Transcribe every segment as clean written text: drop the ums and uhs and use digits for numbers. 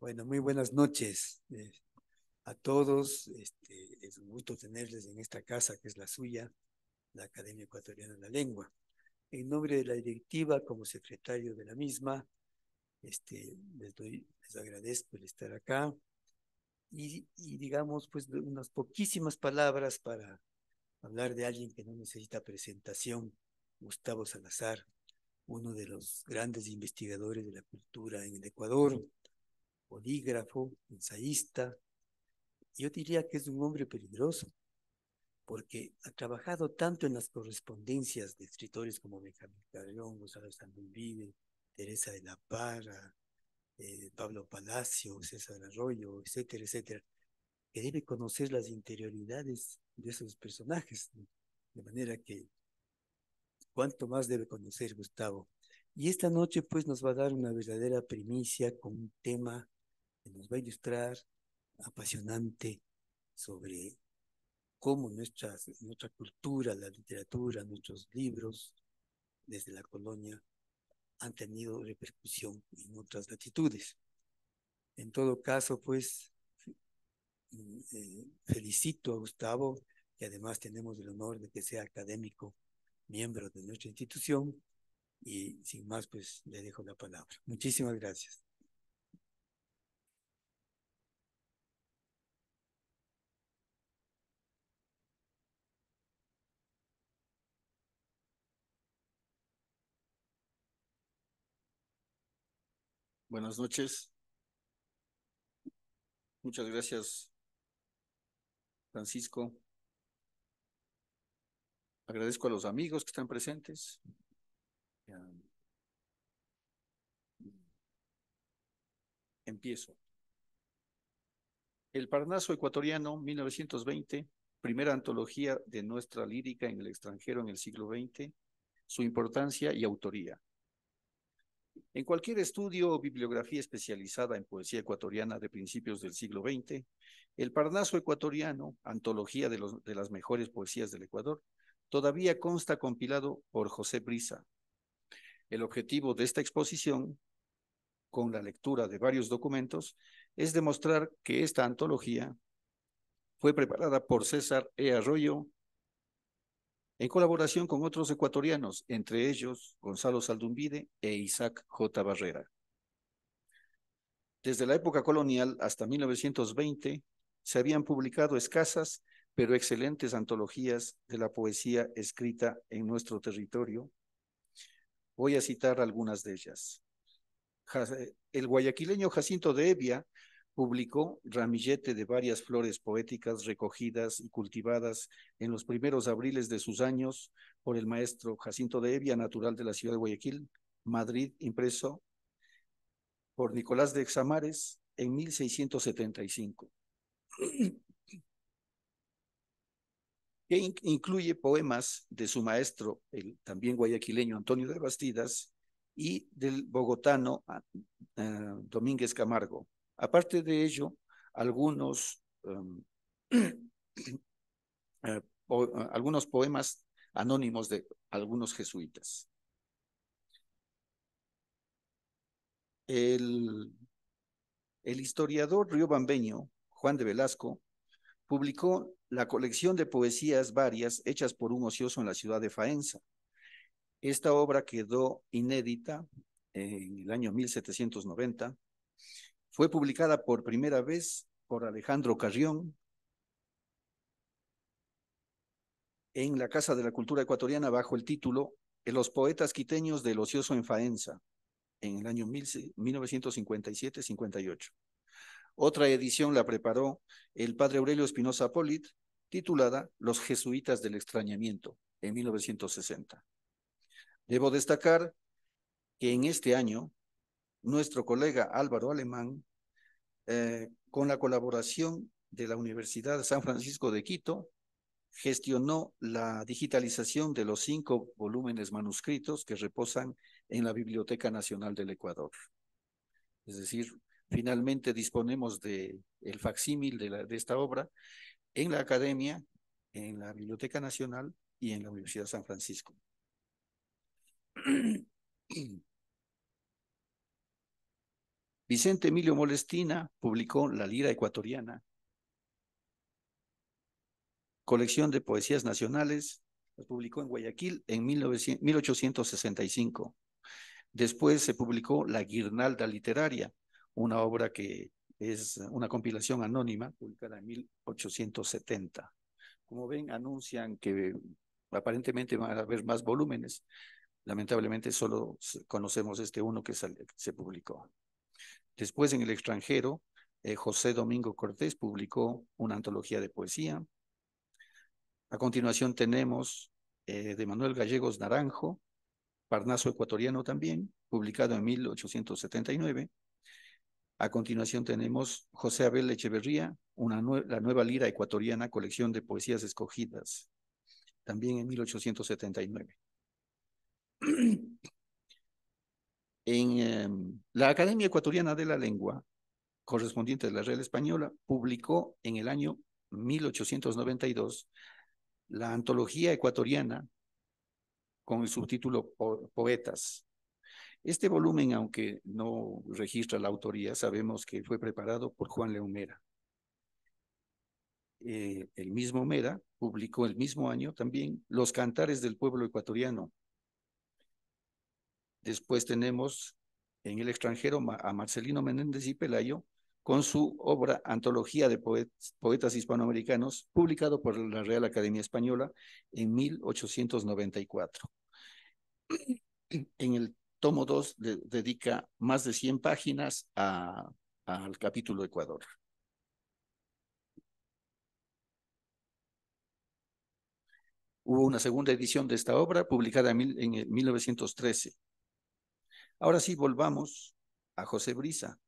Bueno, muy buenas noches a todos. Es un gusto tenerles en esta casa que es la suya, la Academia Ecuatoriana de la Lengua. En nombre de la directiva, como secretario de la misma, les agradezco el estar acá y digamos, pues, unas poquísimas palabras para hablar de alguien que no necesita presentación, Gustavo Salazar, uno de los grandes investigadores de la cultura en el Ecuador, polígrafo, ensayista. Yo diría que es un hombre peligroso, porque ha trabajado tanto en las correspondencias de escritores como Benjamín Carrión, Gonzalo Sandoval, Teresa de la Parra, Pablo Palacio, César Arroyo, etcétera, etcétera, que debe conocer las interioridades de esos personajes, ¿no? De manera que cuánto más debe conocer Gustavo. Y esta noche pues nos va a dar una verdadera primicia con un tema que nos va a ilustrar apasionante sobre cómo nuestra cultura, la literatura, nuestros libros desde la colonia han tenido repercusión en otras latitudes. En todo caso, pues, felicito a Gustavo, que además tenemos el honor de que sea académico, miembro de nuestra institución, y sin más, pues, le dejo la palabra. Muchísimas gracias. Buenas noches. Muchas gracias, Francisco. Agradezco a los amigos que están presentes. Ya, empiezo. El Parnaso ecuatoriano, 1920, primera antología de nuestra lírica en el extranjero en el siglo XX, su importancia y autoría. En cualquier estudio o bibliografía especializada en poesía ecuatoriana de principios del siglo XX, el Parnaso ecuatoriano, antología de las mejores poesías del Ecuador, todavía consta compilado por José Brisa. El objetivo de esta exposición, con la lectura de varios documentos, es demostrar que esta antología fue preparada por César E. Arroyo en colaboración con otros ecuatorianos, entre ellos Gonzalo Saldumbide e Isaac J. Barrera. Desde la época colonial hasta 1920 se habían publicado escasas pero excelentes antologías de la poesía escrita en nuestro territorio. Voy a citar algunas de ellas. El guayaquileño Jacinto de Evia publicó ramillete de varias flores poéticas recogidas y cultivadas en los primeros abriles de sus años por el maestro Jacinto de Evia, natural de la ciudad de Guayaquil, Madrid, impreso por Nicolás de Examares en 1675, que incluye poemas de su maestro, el también guayaquileño Antonio de Bastidas, y del bogotano Domínguez Camargo. Aparte de ello, algunos, algunos poemas anónimos de algunos jesuitas. El, el historiador riobambeño Juan de Velasco publicó la colección de poesías varias hechas por un ocioso en la ciudad de Faenza. Esta obra quedó inédita en el año 1790. Fue publicada por primera vez por Alejandro Carrión en la Casa de la Cultura Ecuatoriana bajo el título Los poetas quiteños del ocioso en Faenza, en el año 1957-58. Otra edición la preparó el padre Aurelio Espinosa Polit, titulada Los jesuitas del extrañamiento, en 1960. Debo destacar que en este año, nuestro colega Álvaro Alemán, con la colaboración de la Universidad de San Francisco de Quito, gestionó la digitalización de los 5 volúmenes manuscritos que reposan en la Biblioteca Nacional del Ecuador. Es decir, finalmente disponemos de el facsímil de esta obra en la Academia, en la Biblioteca Nacional y en la Universidad de San Francisco. Vicente Emilio Molestina publicó La Lira Ecuatoriana, colección de poesías nacionales, la publicó en Guayaquil en 1865. Después se publicó La Guirnalda Literaria, una obra que es una compilación anónima publicada en 1870. Como ven, anuncian que aparentemente van a haber más volúmenes. Lamentablemente solo conocemos este uno que se publicó. Después en el extranjero, José Domingo Cortés publicó una antología de poesía. A continuación tenemos de Manuel Gallegos Naranjo, Parnaso Ecuatoriano también, publicado en 1879. A continuación tenemos José Abel Echeverría, la nueva lira ecuatoriana, colección de poesías escogidas, también en 1879. En la Academia Ecuatoriana de la Lengua, correspondiente de la Real Española, publicó en el año 1892 la antología ecuatoriana con el subtítulo Poetas. Este volumen, aunque no registra la autoría, sabemos que fue preparado por Juan León Mera. El mismo Mera publicó el mismo año también Los Cantares del Pueblo Ecuatoriano. Después tenemos en el extranjero a Marcelino Menéndez y Pelayo con su obra Antología de Poetas Hispanoamericanos, publicado por la Real Academia Española en 1894. En el tomo 2 dedica más de 100 páginas al capítulo Ecuador. Hubo una segunda edición de esta obra publicada en 1913. Ahora sí, volvamos a José Brisa.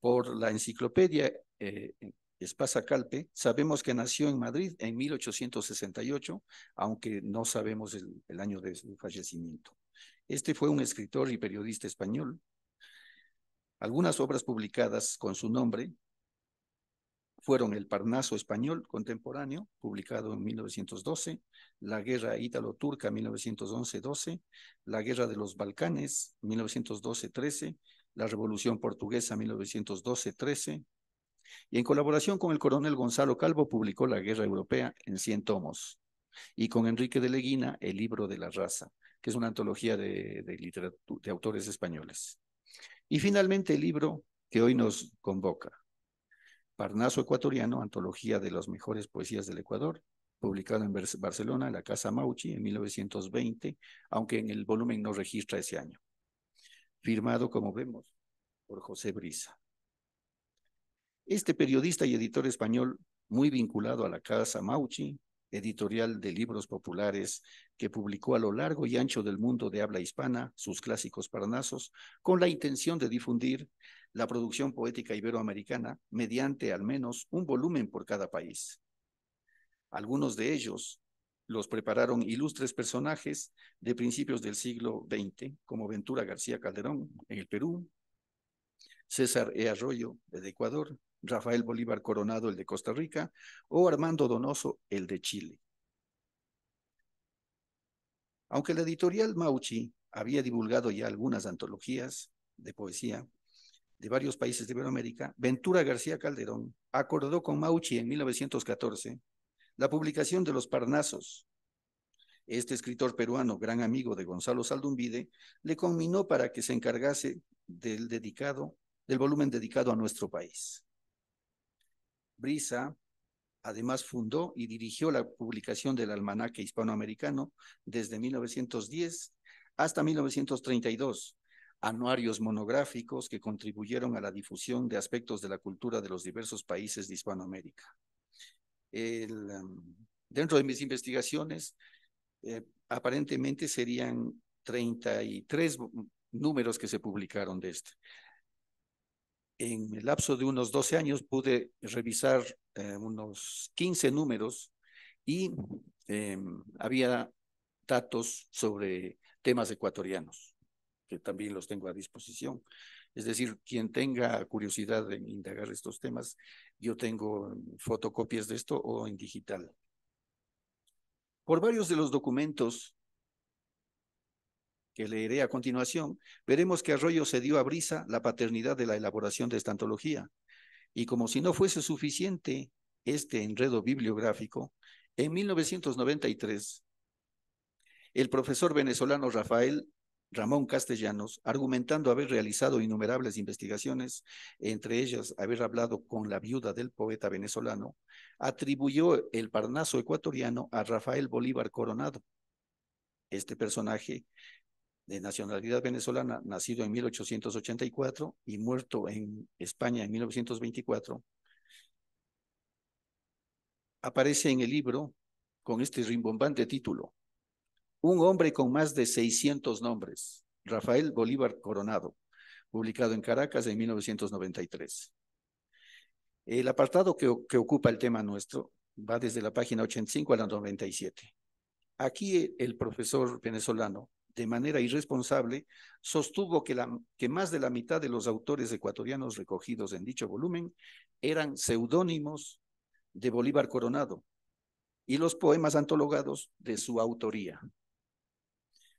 Por la enciclopedia Espasa Calpe, sabemos que nació en Madrid en 1868, aunque no sabemos el año de su fallecimiento. Este fue un escritor y periodista español. Algunas obras publicadas con su nombre fueron El Parnaso Español Contemporáneo, publicado en 1912, La Guerra Ítalo-Turca, 1911-12, La Guerra de los Balcanes, 1912-13, La Revolución Portuguesa, 1912-13, y en colaboración con el coronel Gonzalo Calvo publicó La Guerra Europea en 100 tomos, y con Enrique de Leguina, El Libro de la Raza, que es una antología de autores españoles. Y finalmente el libro que hoy nos convoca, Parnaso Ecuatoriano, antología de las mejores poesías del Ecuador, publicado en Barcelona, en la Casa Mauchi, en 1920, aunque en el volumen no registra ese año. Firmado, como vemos, por José Brisa. Este periodista y editor español, muy vinculado a la Casa Mauchi, editorial de libros populares que publicó a lo largo y ancho del mundo de habla hispana sus clásicos parnasos, con la intención de difundir la producción poética iberoamericana mediante al menos un volumen por cada país. Algunos de ellos los prepararon ilustres personajes de principios del siglo XX, como Ventura García Calderón en el Perú, César E. Arroyo, de Ecuador, Rafael Bolívar Coronado, el de Costa Rica, o Armando Donoso, el de Chile. Aunque la editorial Mauchi había divulgado ya algunas antologías de poesía de varios países de Iberoamérica, Ventura García Calderón acordó con Mauchi en 1914 la publicación de Los Parnasos. Este escritor peruano, gran amigo de Gonzalo Saldumbide, le conminó para que se encargase del volumen dedicado a nuestro país. Brisa además fundó y dirigió la publicación del Almanaque Hispanoamericano desde 1910 hasta 1932, anuarios monográficos que contribuyeron a la difusión de aspectos de la cultura de los diversos países de Hispanoamérica. Dentro de mis investigaciones, aparentemente serían 33 números que se publicaron de este. En el lapso de unos 12 años pude revisar unos 15 números y había datos sobre temas ecuatorianos, que también los tengo a disposición. Es decir, quien tenga curiosidad en indagar estos temas, yo tengo fotocopias de esto o en digital. Por varios de los documentos que leeré a continuación, veremos que Arroyo cedió a Brisa la paternidad de la elaboración de esta antología. Y como si no fuese suficiente este enredo bibliográfico, en 1993, el profesor venezolano Rafael Ramón Castellanos, argumentando haber realizado innumerables investigaciones, entre ellas haber hablado con la viuda del poeta venezolano, atribuyó el Parnaso ecuatoriano a Rafael Bolívar Coronado. Este personaje de nacionalidad venezolana, nacido en 1884 y muerto en España en 1924, aparece en el libro con este rimbombante título: Un hombre con más de 600 nombres, Rafael Bolívar Coronado, publicado en Caracas en 1993. El apartado que ocupa el tema nuestro va desde la página 85 a la 97. Aquí el profesor venezolano, de manera irresponsable, sostuvo que más de la mitad de los autores ecuatorianos recogidos en dicho volumen eran seudónimos de Bolívar Coronado y los poemas antologados de su autoría.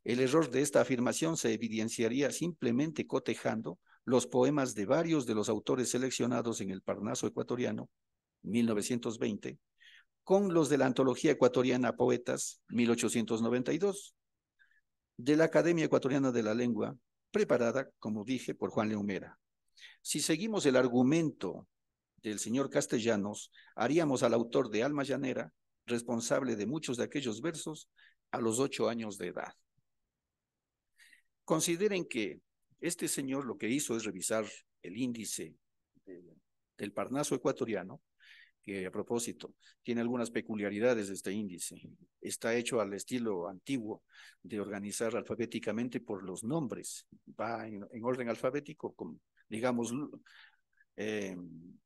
El error de esta afirmación se evidenciaría simplemente cotejando los poemas de varios de los autores seleccionados en el Parnaso ecuatoriano, 1920, con los de la Antología Ecuatoriana Poetas, 1892, de la Academia Ecuatoriana de la Lengua, preparada, como dije, por Juan León Mera. Si seguimos el argumento del señor Castellanos, haríamos al autor de Alma Llanera responsable de muchos de aquellos versos a los 8 años de edad. Consideren que este señor lo que hizo es revisar el índice del Parnaso ecuatoriano, que a propósito tiene algunas peculiaridades de este índice. Está hecho al estilo antiguo de organizar alfabéticamente por los nombres. Va en orden alfabético, como, digamos,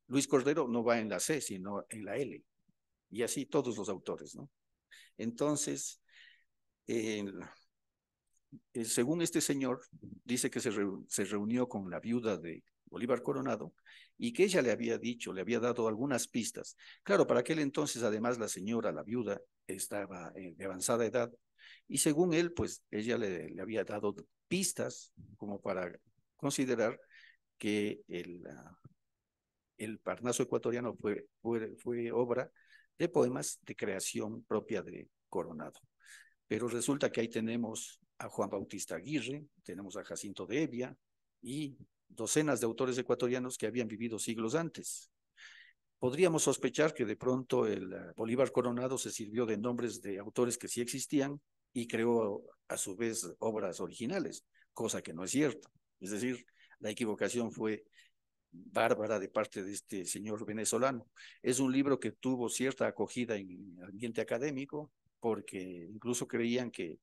Luis Cordero no va en la C, sino en la L. Y así todos los autores, ¿no? Entonces, según este señor, dice que se reunió con la viuda de Bolívar Coronado y que ella le había dicho, le había dado algunas pistas. Claro, para aquel entonces, además, la señora, la viuda, estaba de avanzada edad y según él, pues ella le había dado pistas como para considerar que el Parnaso ecuatoriano fue obra de poemas de creación propia de Coronado. Pero resulta que ahí tenemos a Juan Bautista Aguirre, tenemos a Jacinto de Evia y docenas de autores ecuatorianos que habían vivido siglos antes. Podríamos sospechar que de pronto el Bolívar Coronado se sirvió de nombres de autores que sí existían y creó a su vez obras originales, cosa que no es cierto. Es decir, la equivocación fue bárbara de parte de este señor venezolano. Es un libro que tuvo cierta acogida en el ambiente académico, porque incluso creían que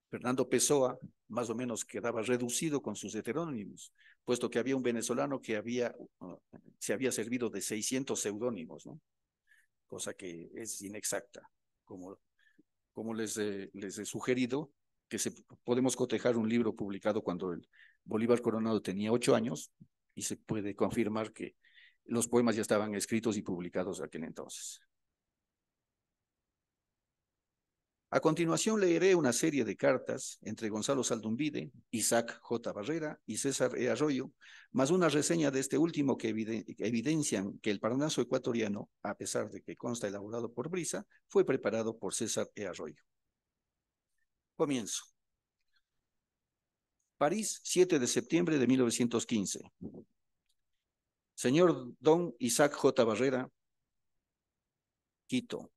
Fernando Pessoa más o menos quedaba reducido con sus heterónimos, puesto que había un venezolano que se había servido de 600 seudónimos, ¿no? Cosa que es inexacta, como les he sugerido, que podemos cotejar un libro publicado cuando el Bolívar Coronado tenía 8 años y se puede confirmar que los poemas ya estaban escritos y publicados aquel entonces. A continuación leeré una serie de cartas entre Gonzalo Saldumbide, Isaac J. Barrera y César E. Arroyo, más una reseña de este último que evidencian que el Parnaso ecuatoriano, a pesar de que consta elaborado por Brisa, fue preparado por César E. Arroyo. Comienzo. París, 7 de septiembre de 1915. Señor Don Isaac J. Barrera, Quito.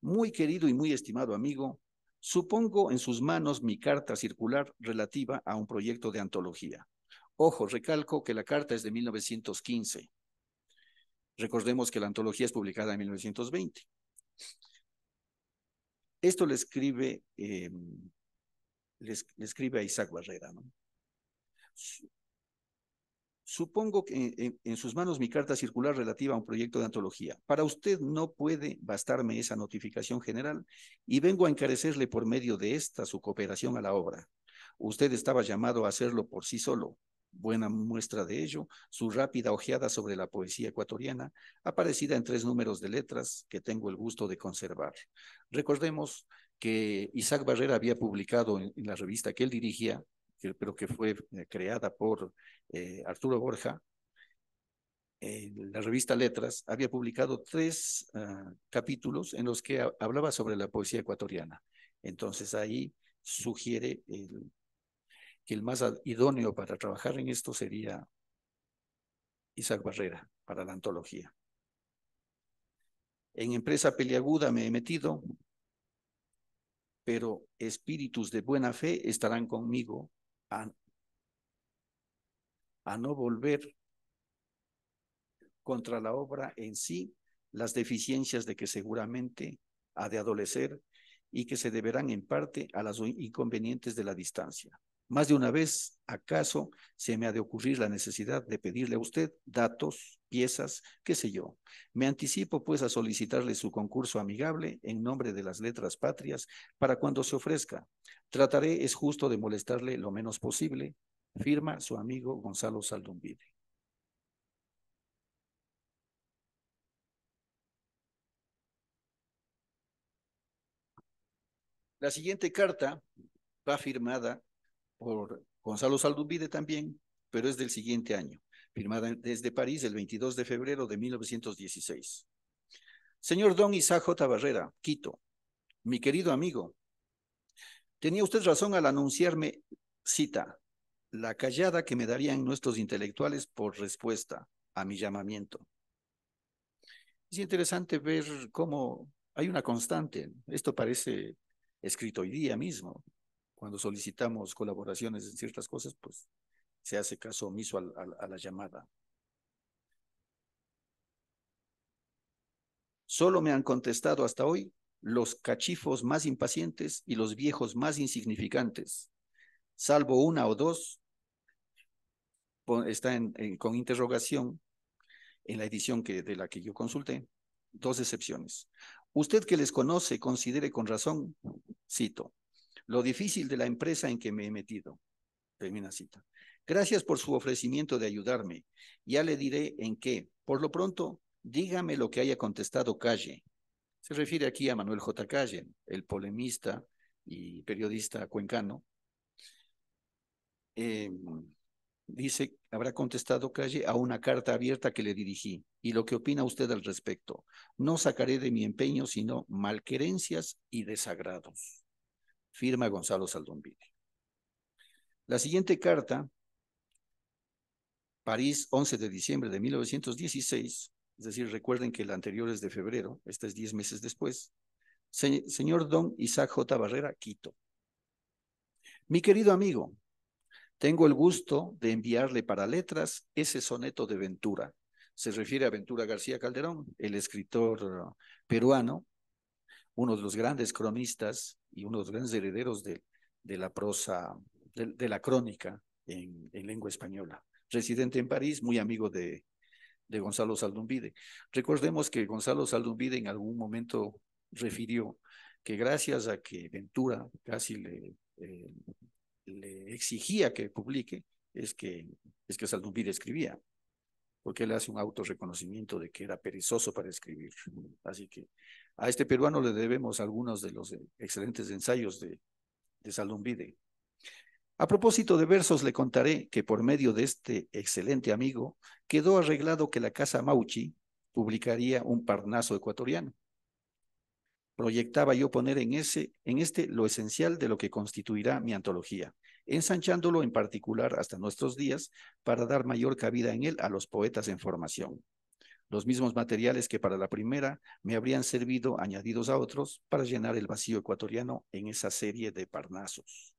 Muy querido y muy estimado amigo, supongo en sus manos mi carta circular relativa a un proyecto de antología. Ojo, recalco que la carta es de 1915. Recordemos que la antología es publicada en 1920. Esto le escribe a Isaac Barrera, ¿no? Supongo que en sus manos mi carta circular relativa a un proyecto de antología. Para usted no puede bastarme esa notificación general y vengo a encarecerle por medio de esta su cooperación a la obra. Usted estaba llamado a hacerlo por sí solo. Buena muestra de ello, su rápida ojeada sobre la poesía ecuatoriana, aparecida en 3 números de letras que tengo el gusto de conservar. Recordemos que Isaac Barrera había publicado en la revista que él dirigía, pero que fue creada por Arturo Borja, en la revista Letras, había publicado 3 capítulos en los que hablaba sobre la poesía ecuatoriana. Entonces ahí sugiere que el más idóneo para trabajar en esto sería Isaac Barrera, para la antología. En Empresa Peliaguda me he metido, pero espíritus de buena fe estarán conmigo a no volver contra la obra en sí las deficiencias de que seguramente ha de adolecer y que se deberán en parte a los inconvenientes de la distancia. Más de una vez, acaso, se me ha de ocurrir la necesidad de pedirle a usted datos, piezas, qué sé yo. Me anticipo, pues, a solicitarle su concurso amigable en nombre de las letras patrias para cuando se ofrezca. Trataré, es justo, de molestarle lo menos posible. Firma su amigo Gonzalo Saldumbide. La siguiente carta va firmada por Gonzalo Saldumbide también, pero es del siguiente año, firmada desde París el 22 de febrero de 1916. Señor Don Isaac J. Barrera, Quito, mi querido amigo, tenía usted razón al anunciarme, cita, la callada que me darían nuestros intelectuales por respuesta a mi llamamiento. Es interesante ver cómo hay una constante. Esto parece escrito hoy día mismo. Cuando solicitamos colaboraciones en ciertas cosas, pues se hace caso omiso a la llamada. Solo me han contestado hasta hoy los cachifos más impacientes y los viejos más insignificantes, salvo una o dos, está con interrogación en la edición de la que yo consulté, 2 excepciones. Usted que les conoce, considere con razón, cito, lo difícil de la empresa en que me he metido. Termina cita. Gracias por su ofrecimiento de ayudarme. Ya le diré en qué. Por lo pronto, dígame lo que haya contestado Calle. Se refiere aquí a Manuel J. Calle, el polemista y periodista cuencano. Dice, habrá contestado Calle a una carta abierta que le dirigí. Y lo que opina usted al respecto. No sacaré de mi empeño sino malquerencias y desagrados. Firma Gonzalo Saldumbide. La siguiente carta, París, 11 de diciembre de 1916, es decir, recuerden que la anterior es de febrero, esta es 10 meses después. Señor Don Isaac J. Barrera, Quito. Mi querido amigo, tengo el gusto de enviarle para letras ese soneto de Ventura. Se refiere a Ventura García Calderón, el escritor peruano, uno de los grandes cronistas y uno de los grandes herederos de la prosa, de la crónica en lengua española. Residente en París, muy amigo de Gonzalo Saldumbide. Recordemos que Gonzalo Saldumbide en algún momento refirió que gracias a que Ventura casi le exigía que publique, es que Saldumbide escribía, porque él hace un autorreconocimiento de que era perezoso para escribir. Así que a este peruano le debemos algunos de los excelentes ensayos de Saldumbide. A propósito de versos, le contaré que por medio de este excelente amigo quedó arreglado que la Casa Mauchi publicaría un Parnaso ecuatoriano. Proyectaba yo poner en este lo esencial de lo que constituirá mi antología, ensanchándolo en particular hasta nuestros días para dar mayor cabida en él a los poetas en formación. Los mismos materiales que para la primera me habrían servido, añadidos a otros, para llenar el vacío ecuatoriano en esa serie de Parnasos.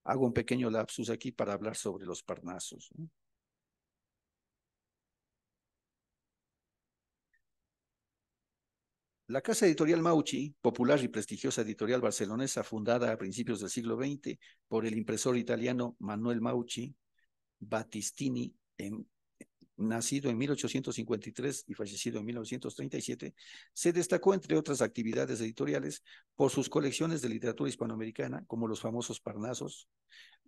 Hago un pequeño lapsus aquí para hablar sobre los Parnasos, ¿no? La casa editorial Mauchi, popular y prestigiosa editorial barcelonesa fundada a principios del siglo XX por el impresor italiano Manuel Mauchi Battistini, nacido en 1853 y fallecido en 1937, se destacó, entre otras actividades editoriales, por sus colecciones de literatura hispanoamericana, como los famosos Parnasos.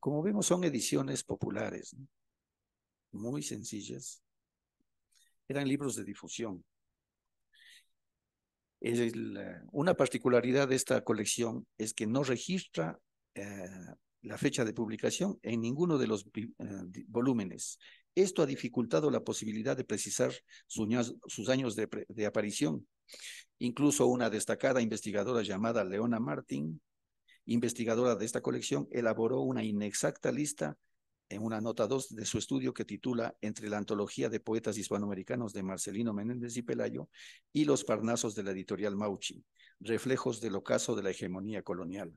Como vemos, son ediciones populares, ¿no? Muy sencillas. Eran libros de difusión. Una particularidad de esta colección es que no registra la fecha de publicación en ninguno de los volúmenes. Esto ha dificultado la posibilidad de precisar sus años de aparición. Incluso una destacada investigadora llamada Leona Martin, investigadora de esta colección, elaboró una inexacta lista en una nota 2 de su estudio que titula Entre la antología de poetas hispanoamericanos de Marcelino Menéndez y Pelayo y los Parnasos de la editorial Mauchi, reflejos del ocaso de la hegemonía colonial.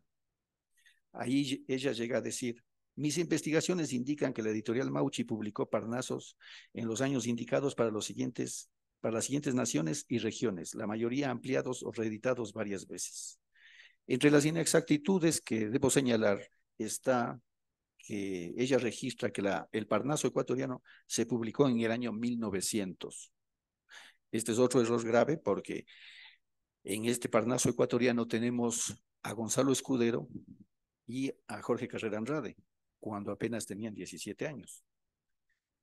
Ahí ella llega a decir: mis investigaciones indican que la editorial Mauchi publicó Parnasos en los años indicados para las siguientes naciones y regiones, la mayoría ampliados o reeditados varias veces. Entre las inexactitudes que debo señalar está que ella registra que el Parnaso ecuatoriano se publicó en el año 1900. Este es otro error grave porque en este Parnaso ecuatoriano tenemos a Gonzalo Escudero y a Jorge Carrera Andrade, cuando apenas tenían 17 años.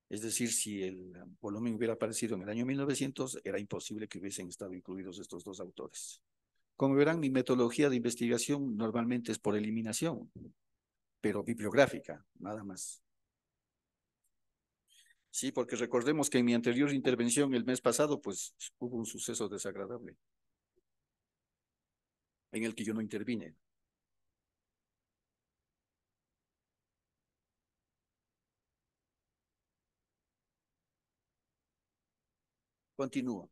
Es decir, si el volumen hubiera aparecido en el año 1900, era imposible que hubiesen estado incluidos estos dos autores. Como verán, mi metodología de investigación normalmente es por eliminación, pero bibliográfica, nada más. Sí, porque recordemos que en mi anterior intervención el mes pasado, pues hubo un suceso desagradable en el que yo no intervine. Continúo.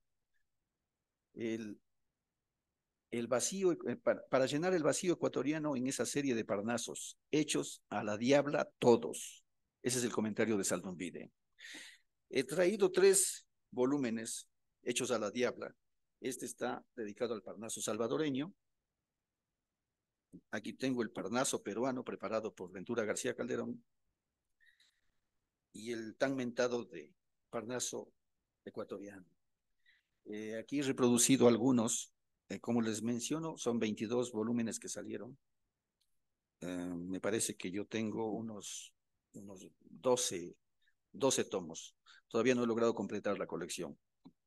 El vacío, para llenar el vacío ecuatoriano en esa serie de Parnasos, hechos a la diabla todos. Ese es el comentario de Saldumbide. He traído 3 volúmenes hechos a la diabla. Este está dedicado al Parnaso salvadoreño. Aquí tengo el Parnaso peruano preparado por Ventura García Calderón y el tan mentado de Parnaso ecuatoriano. Aquí he reproducido algunos. Como les menciono, son 22 volúmenes que salieron. Me parece que yo tengo unos 12 tomos. Todavía no he logrado completar la colección.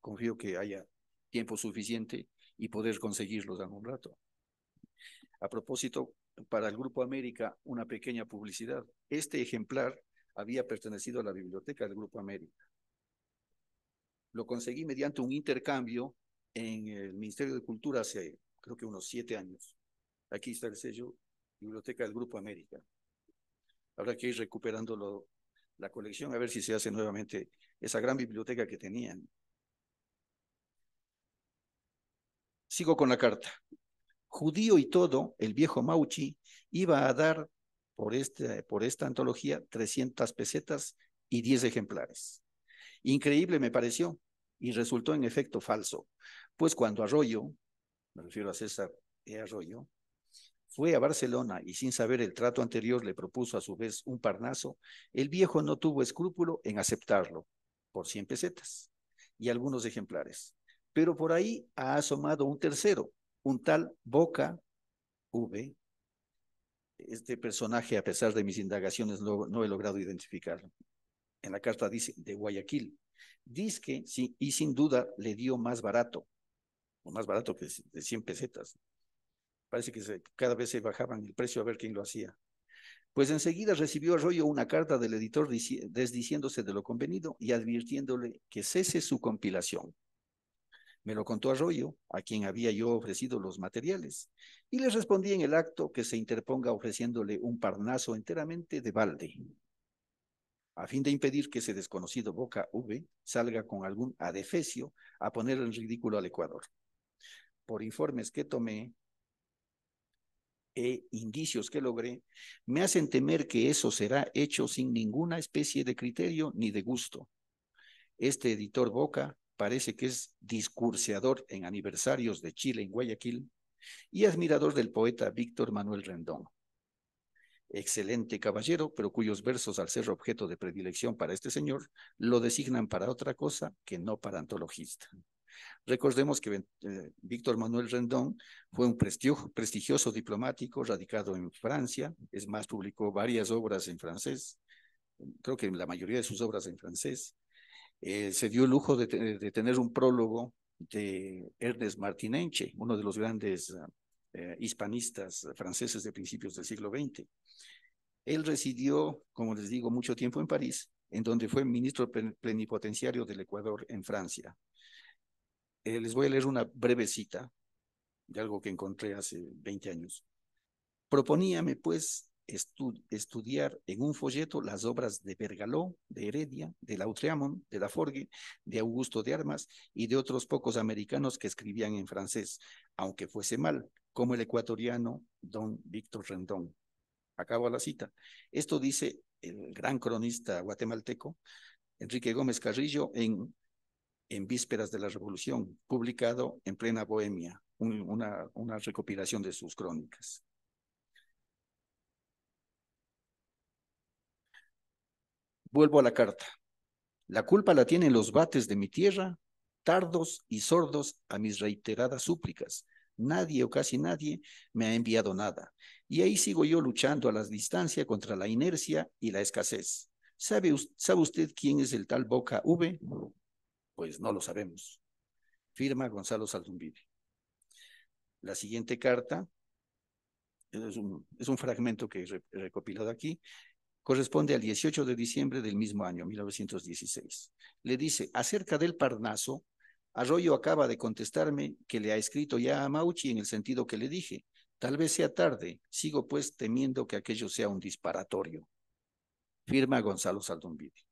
Confío que haya tiempo suficiente y poder conseguirlos en un rato. A propósito, para el Grupo América, una pequeña publicidad. Este ejemplar había pertenecido a la biblioteca del Grupo América. Lo conseguí mediante un intercambio en el Ministerio de Cultura hace, creo que unos 7 años. Aquí está el sello, Biblioteca del Grupo América. Habrá que ir recuperando la colección, a ver si se hace nuevamente esa gran biblioteca que tenían. Sigo con la carta. Judío y todo, el viejo Mauchi iba a dar por esta antología 300 pesetas y 10 ejemplares. Increíble me pareció y resultó en efecto falso, pues cuando Arroyo, me refiero a César E. Arroyo, fue a Barcelona y sin saber el trato anterior le propuso a su vez un Parnaso, el viejo no tuvo escrúpulo en aceptarlo por 100 pesetas y algunos ejemplares. Pero por ahí ha asomado un tercero, un tal Boca V. Este personaje, a pesar de mis indagaciones, no he logrado identificarlo. En la carta dice de Guayaquil. Dice que sí, y sin duda le dio más barato, o más barato que de 100 pesetas. Parece que cada vez se bajaban el precio a ver quién lo hacía. Pues enseguida recibió Arroyo una carta del editor desdiciéndose de lo convenido y advirtiéndole que cese su compilación. Me lo contó Arroyo, a quien había yo ofrecido los materiales, y le respondí en el acto que se interponga ofreciéndole un Parnaso enteramente de balde, a fin de impedir que ese desconocido Boca V salga con algún adefesio a poner en ridículo al Ecuador. Por informes que tomé e indicios que logré, me hacen temer que eso será hecho sin ninguna especie de criterio ni de gusto. Este editor Boca parece que es discurseador en aniversarios de Chile en Guayaquil y admirador del poeta Víctor Manuel Rendón. Excelente caballero, pero cuyos versos, al ser objeto de predilección para este señor, lo designan para otra cosa que no para antologista. Recordemos que Víctor Manuel Rendón fue un prestigioso diplomático radicado en Francia, es más, publicó varias obras en francés, creo que la mayoría de sus obras en francés. Se dio el lujo de tener un prólogo de Ernest Martinenche, uno de los grandes hispanistas franceses de principios del siglo XX. Él residió, como les digo, mucho tiempo en París, en donde fue ministro plenipotenciario del Ecuador en Francia. Les voy a leer una breve cita de algo que encontré hace 20 años. Proponíame, pues, estudiar en un folleto las obras de Bergaló, de Heredia, de Lautréamont, de Laforgue, de Augusto de Armas y de otros pocos americanos que escribían en francés, aunque fuese mal, como el ecuatoriano don Víctor Rendón. Acabo la cita. Esto dice el gran cronista guatemalteco Enrique Gómez Carrillo en Vísperas de la Revolución, publicado en plena Bohemia, una recopilación de sus crónicas. Vuelvo a la carta. La culpa la tienen los vates de mi tierra, tardos y sordos a mis reiteradas súplicas. Nadie o casi nadie me ha enviado nada. Y ahí sigo yo luchando a la distancia contra la inercia y la escasez. ¿Sabe usted quién es el tal Boca V? Pues no lo sabemos. Firma Gonzalo Saldumbide. La siguiente carta es un fragmento que he recopilado aquí. Corresponde al 18 de diciembre del mismo año, 1916. Le dice, acerca del Parnaso, Arroyo acaba de contestarme que le ha escrito ya a Mauchi en el sentido que le dije. Tal vez sea tarde, sigo pues temiendo que aquello sea un disparatorio. Firma Gonzalo Saldumbide.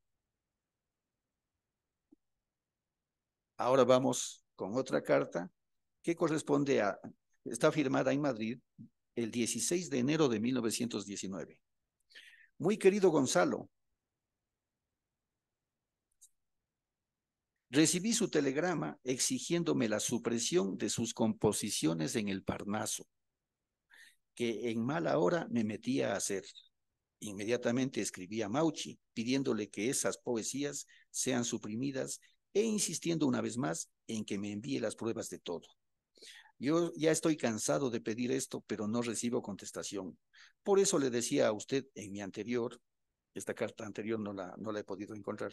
Ahora vamos con otra carta que está firmada en Madrid el 16 de enero de 1919. Muy querido Gonzalo, recibí su telegrama exigiéndome la supresión de sus composiciones en el Parnaso, que en mala hora me metía a hacer. Inmediatamente escribí a Mauchi pidiéndole que esas poesías sean suprimidas e insistiendo una vez más en que me envíe las pruebas de todo. Yo ya estoy cansado de pedir esto, pero no recibo contestación. Por eso le decía a usted en mi anterior, esta carta anterior no la he podido encontrar,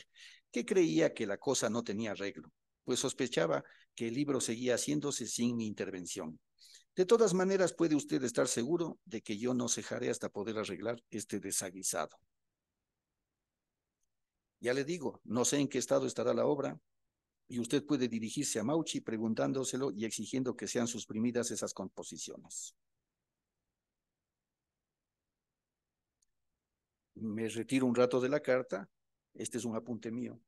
que creía que la cosa no tenía arreglo, pues sospechaba que el libro seguía haciéndose sin mi intervención. De todas maneras, puede usted estar seguro de que yo no cejaré hasta poder arreglar este desaguisado. Ya le digo, no sé en qué estado estará la obra, y usted puede dirigirse a Mauchi preguntándoselo y exigiendo que sean suprimidas esas composiciones. Me retiro un rato de la carta. Este es un apunte mío.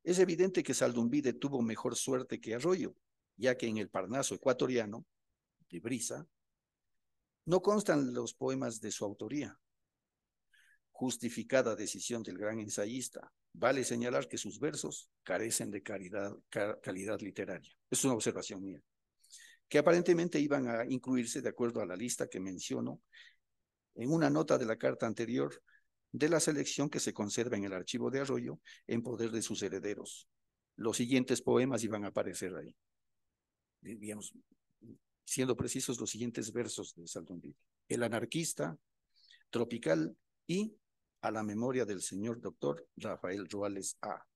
Es evidente que Saldumbide tuvo mejor suerte que Arroyo, ya que en el Parnaso ecuatoriano, de Brisa, no constan los poemas de su autoría. Justificada decisión del gran ensayista. Vale señalar que sus versos carecen de calidad literaria. Es una observación mía. Que aparentemente iban a incluirse, de acuerdo a la lista que menciono, en una nota de la carta anterior de la selección que se conserva en el archivo de Arroyo en poder de sus herederos. Los siguientes poemas iban a aparecer ahí. Digamos, siendo precisos, los siguientes versos de Saldumbide. El anarquista, tropical y a la memoria del señor doctor Rafael Ruales A.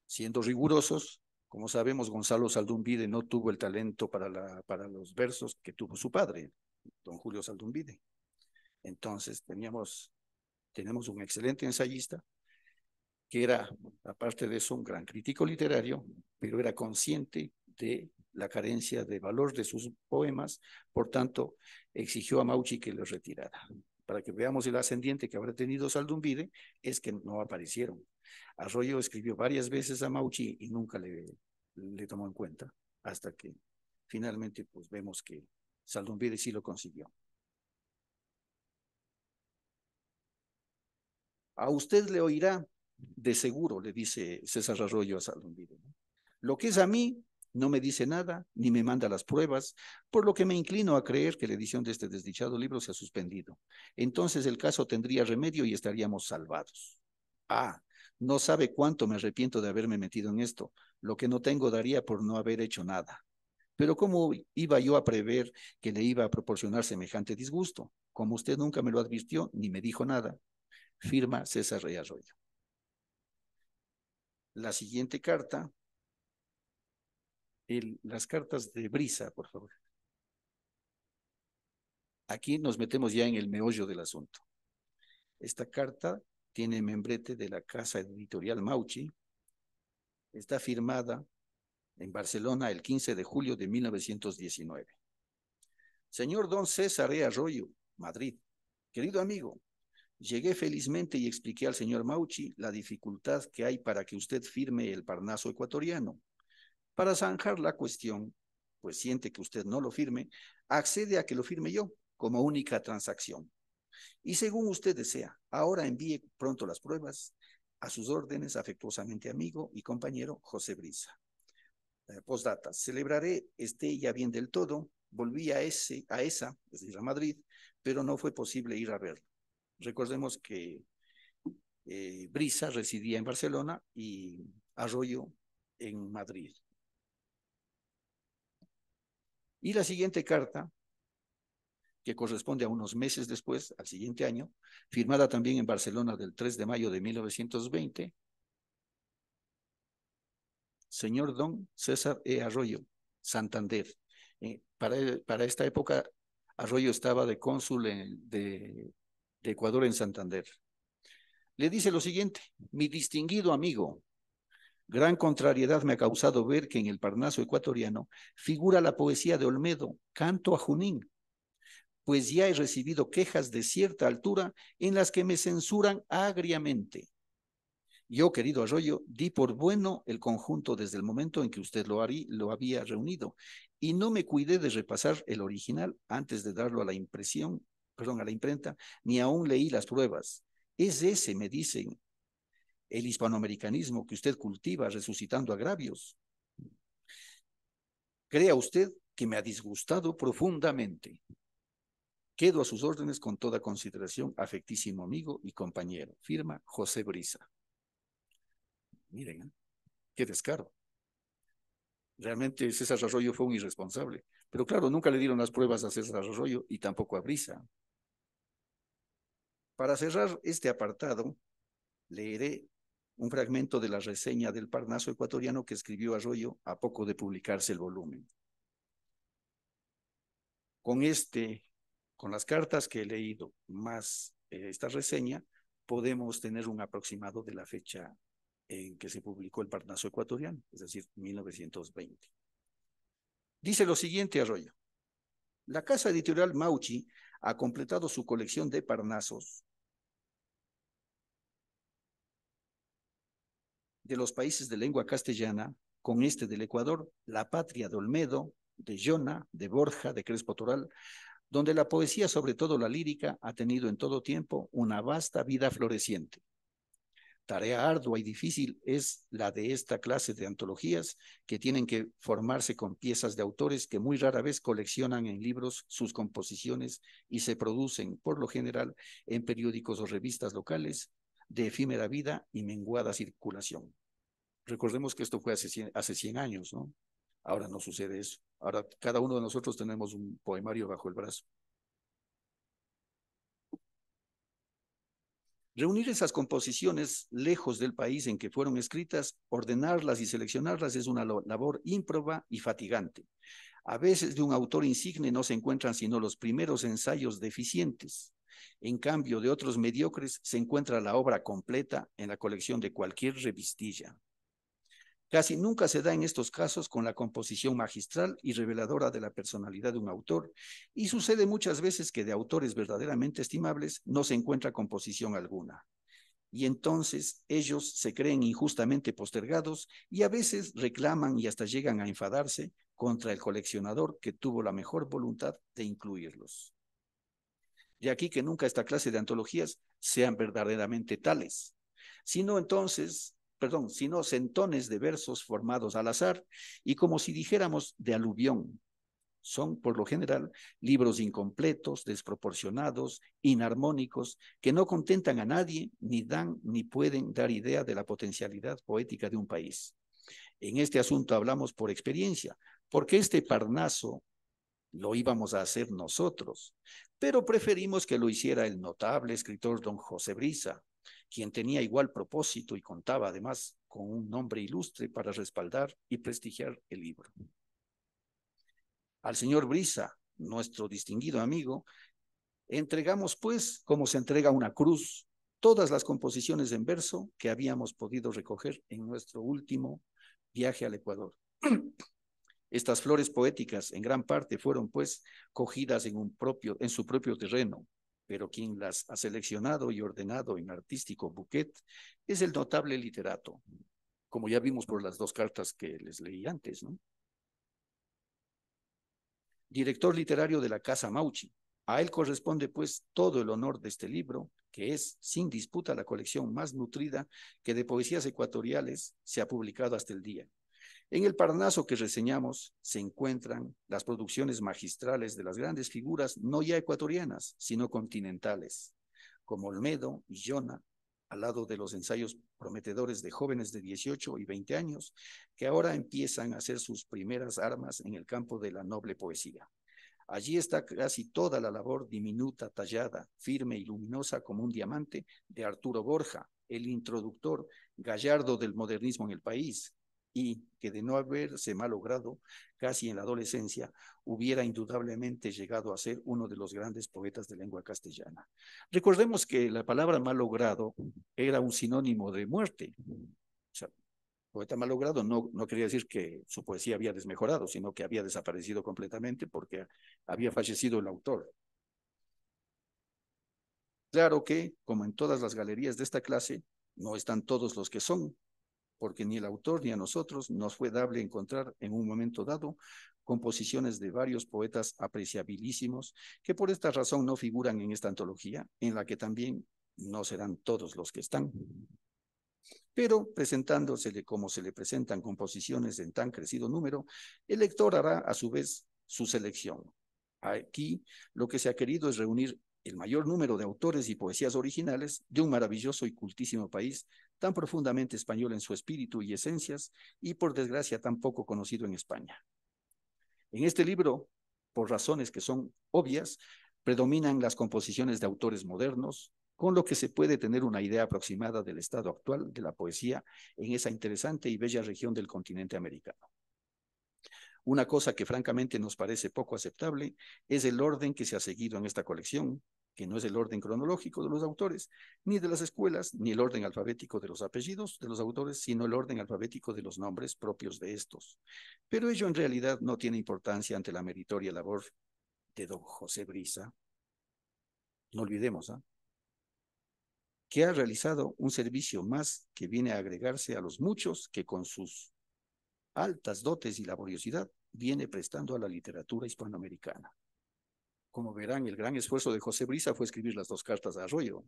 Siendo rigurosos, como sabemos, Gonzalo Saldumbide no tuvo el talento para los versos que tuvo su padre, don Julio Saldumbide. Entonces tenemos un excelente ensayista que era, aparte de eso, un gran crítico literario, pero era consciente de la carencia de valor de sus poemas, por tanto, exigió a Mauchi que los retirara. Para que veamos el ascendiente que habrá tenido Saldumbide, es que no aparecieron. Arroyo escribió varias veces a Mauchi y nunca le tomó en cuenta, hasta que finalmente pues vemos que Saldumbide sí lo consiguió. A usted le oirá, de seguro, le dice César Arroyo a Saldumbide. Lo que es a mí, no me dice nada, ni me manda las pruebas, por lo que me inclino a creer que la edición de este desdichado libro se ha suspendido. Entonces el caso tendría remedio y estaríamos salvados. Ah, no sabe cuánto me arrepiento de haberme metido en esto. Lo que no tengo daría por no haber hecho nada. Pero ¿cómo iba yo a prever que le iba a proporcionar semejante disgusto? Como usted nunca me lo advirtió ni me dijo nada. Firma César Rey Arroyo. La siguiente carta las cartas de Brisa, por favor. Aquí nos metemos ya en el meollo del asunto. Esta carta tiene membrete de la Casa Editorial Mauchi. Está firmada en Barcelona el 15 de julio de 1919. Señor don César E. Arroyo, Madrid. Querido amigo, llegué felizmente y expliqué al señor Mauchi la dificultad que hay para que usted firme el Parnaso ecuatoriano. Para zanjar la cuestión, pues siente que usted no lo firme, accede a que lo firme yo como única transacción. Y según usted desea, ahora envíe pronto las pruebas. A sus órdenes, afectuosamente amigo y compañero José Brisa. Postdata, celebraré esté ya bien del todo. Volví a esa, es decir, a Madrid, pero no fue posible ir a verlo. Recordemos que Brisa residía en Barcelona y Arroyo en Madrid. Y la siguiente carta, que corresponde a unos meses después, al siguiente año, firmada también en Barcelona del 3 de mayo de 1920, señor don César E. Arroyo, Santander. Para esta época, Arroyo estaba de cónsul de Ecuador en Santander. Le dice lo siguiente: mi distinguido amigo, gran contrariedad me ha causado ver que en el Parnaso ecuatoriano figura la poesía de Olmedo, Canto a Junín, pues ya he recibido quejas de cierta altura en las que me censuran agriamente. Yo, querido Arroyo, di por bueno el conjunto desde el momento en que usted lo había reunido y no me cuidé de repasar el original antes de darlo a la imprenta, ni aún leí las pruebas. Es ese, me dicen, el hispanoamericanismo que usted cultiva resucitando agravios. Crea usted que me ha disgustado profundamente. Quedo a sus órdenes con toda consideración, afectísimo amigo y compañero. Firma José Brisa. Miren, qué descaro. Realmente César Arroyo fue un irresponsable. Pero claro, nunca le dieron las pruebas a César Arroyo y tampoco a Brisa. Para cerrar este apartado, leeré un fragmento de la reseña del Parnaso ecuatoriano que escribió Arroyo a poco de publicarse el volumen. Con las cartas que he leído más esta reseña, podemos tener un aproximado de la fecha en que se publicó el Parnaso ecuatoriano, es decir, 1920. Dice lo siguiente Arroyo: la casa editorial Mauchi ha completado su colección de Parnasos de los países de lengua castellana con este del Ecuador, La Patria de Olmedo, de Jona, de Borja, de Crespo Toral, donde la poesía, sobre todo la lírica, ha tenido en todo tiempo una vasta vida floreciente. Tarea ardua y difícil es la de esta clase de antologías que tienen que formarse con piezas de autores que muy rara vez coleccionan en libros sus composiciones y se producen, por lo general, en periódicos o revistas locales de efímera vida y menguada circulación. Recordemos que esto fue hace 100 años, ¿no? Ahora no sucede eso. Ahora cada uno de nosotros tenemos un poemario bajo el brazo. Reunir esas composiciones lejos del país en que fueron escritas, ordenarlas y seleccionarlas es una labor ímproba y fatigante. A veces de un autor insigne no se encuentran sino los primeros ensayos deficientes. En cambio, de otros mediocres se encuentra la obra completa en la colección de cualquier revistilla. Casi nunca se da en estos casos con la composición magistral y reveladora de la personalidad de un autor, y sucede muchas veces que de autores verdaderamente estimables no se encuentra composición alguna. Y entonces ellos se creen injustamente postergados y a veces reclaman y hasta llegan a enfadarse contra el coleccionador que tuvo la mejor voluntad de incluirlos. De aquí que nunca esta clase de antologías sean verdaderamente tales, sino centones de versos formados al azar y como si dijéramos de aluvión. Son, por lo general, libros incompletos, desproporcionados, inarmónicos, que no contentan a nadie, ni dan ni pueden dar idea de la potencialidad poética de un país. En este asunto hablamos por experiencia, porque este Parnaso lo íbamos a hacer nosotros, pero preferimos que lo hiciera el notable escritor don José Brisa, quien tenía igual propósito y contaba además con un nombre ilustre para respaldar y prestigiar el libro. Al señor Brisa, nuestro distinguido amigo, entregamos, pues, como se entrega una cruz, todas las composiciones en verso que habíamos podido recoger en nuestro último viaje al Ecuador. Estas flores poéticas en gran parte fueron, pues, cogidas en su propio terreno, pero quien las ha seleccionado y ordenado en artístico bouquet es el notable literato, como ya vimos por las dos cartas que les leí antes, ¿no? Director literario de la Casa Mauchi. A él corresponde, pues, todo el honor de este libro, que es, sin disputa, la colección más nutrida que de poesías ecuatoriales se ha publicado hasta el día. En el Parnaso que reseñamos se encuentran las producciones magistrales de las grandes figuras no ya ecuatorianas, sino continentales, como Olmedo y Jona, al lado de los ensayos prometedores de jóvenes de 18 y 20 años, que ahora empiezan a hacer sus primeras armas en el campo de la noble poesía. Allí está casi toda la labor diminuta, tallada, firme y luminosa como un diamante de Arturo Borja, el introductor gallardo del modernismo en el país, y que de no haberse malogrado casi en la adolescencia, hubiera indudablemente llegado a ser uno de los grandes poetas de lengua castellana. Recordemos que la palabra malogrado era un sinónimo de muerte. O sea, poeta malogrado no quería decir que su poesía había desmejorado, sino que había desaparecido completamente porque había fallecido el autor. Claro que, como en todas las galerías de esta clase, no están todos los que son, porque ni el autor ni a nosotros nos fue dable encontrar en un momento dado composiciones de varios poetas apreciabilísimos que por esta razón no figuran en esta antología, en la que también no serán todos los que están. Pero presentándosele como se le presentan composiciones en tan crecido número, el lector hará a su vez su selección. Aquí lo que se ha querido es reunir el mayor número de autores y poesías originales de un maravilloso y cultísimo país tan profundamente español en su espíritu y esencias y por desgracia tan poco conocido en España. En este libro, por razones que son obvias, predominan las composiciones de autores modernos, con lo que se puede tener una idea aproximada del estado actual de la poesía en esa interesante y bella región del continente americano. Una cosa que francamente nos parece poco aceptable es el orden que se ha seguido en esta colección, que no es el orden cronológico de los autores, ni de las escuelas, ni el orden alfabético de los apellidos de los autores, sino el orden alfabético de los nombres propios de estos. Pero ello en realidad no tiene importancia ante la meritoria labor de don José Brisa. No olvidemos, ¿eh?, que ha realizado un servicio más que viene a agregarse a los muchos que con sus altas dotes y laboriosidad viene prestando a la literatura hispanoamericana. Como verán, el gran esfuerzo de José Brisa fue escribir las dos cartas a Arroyo.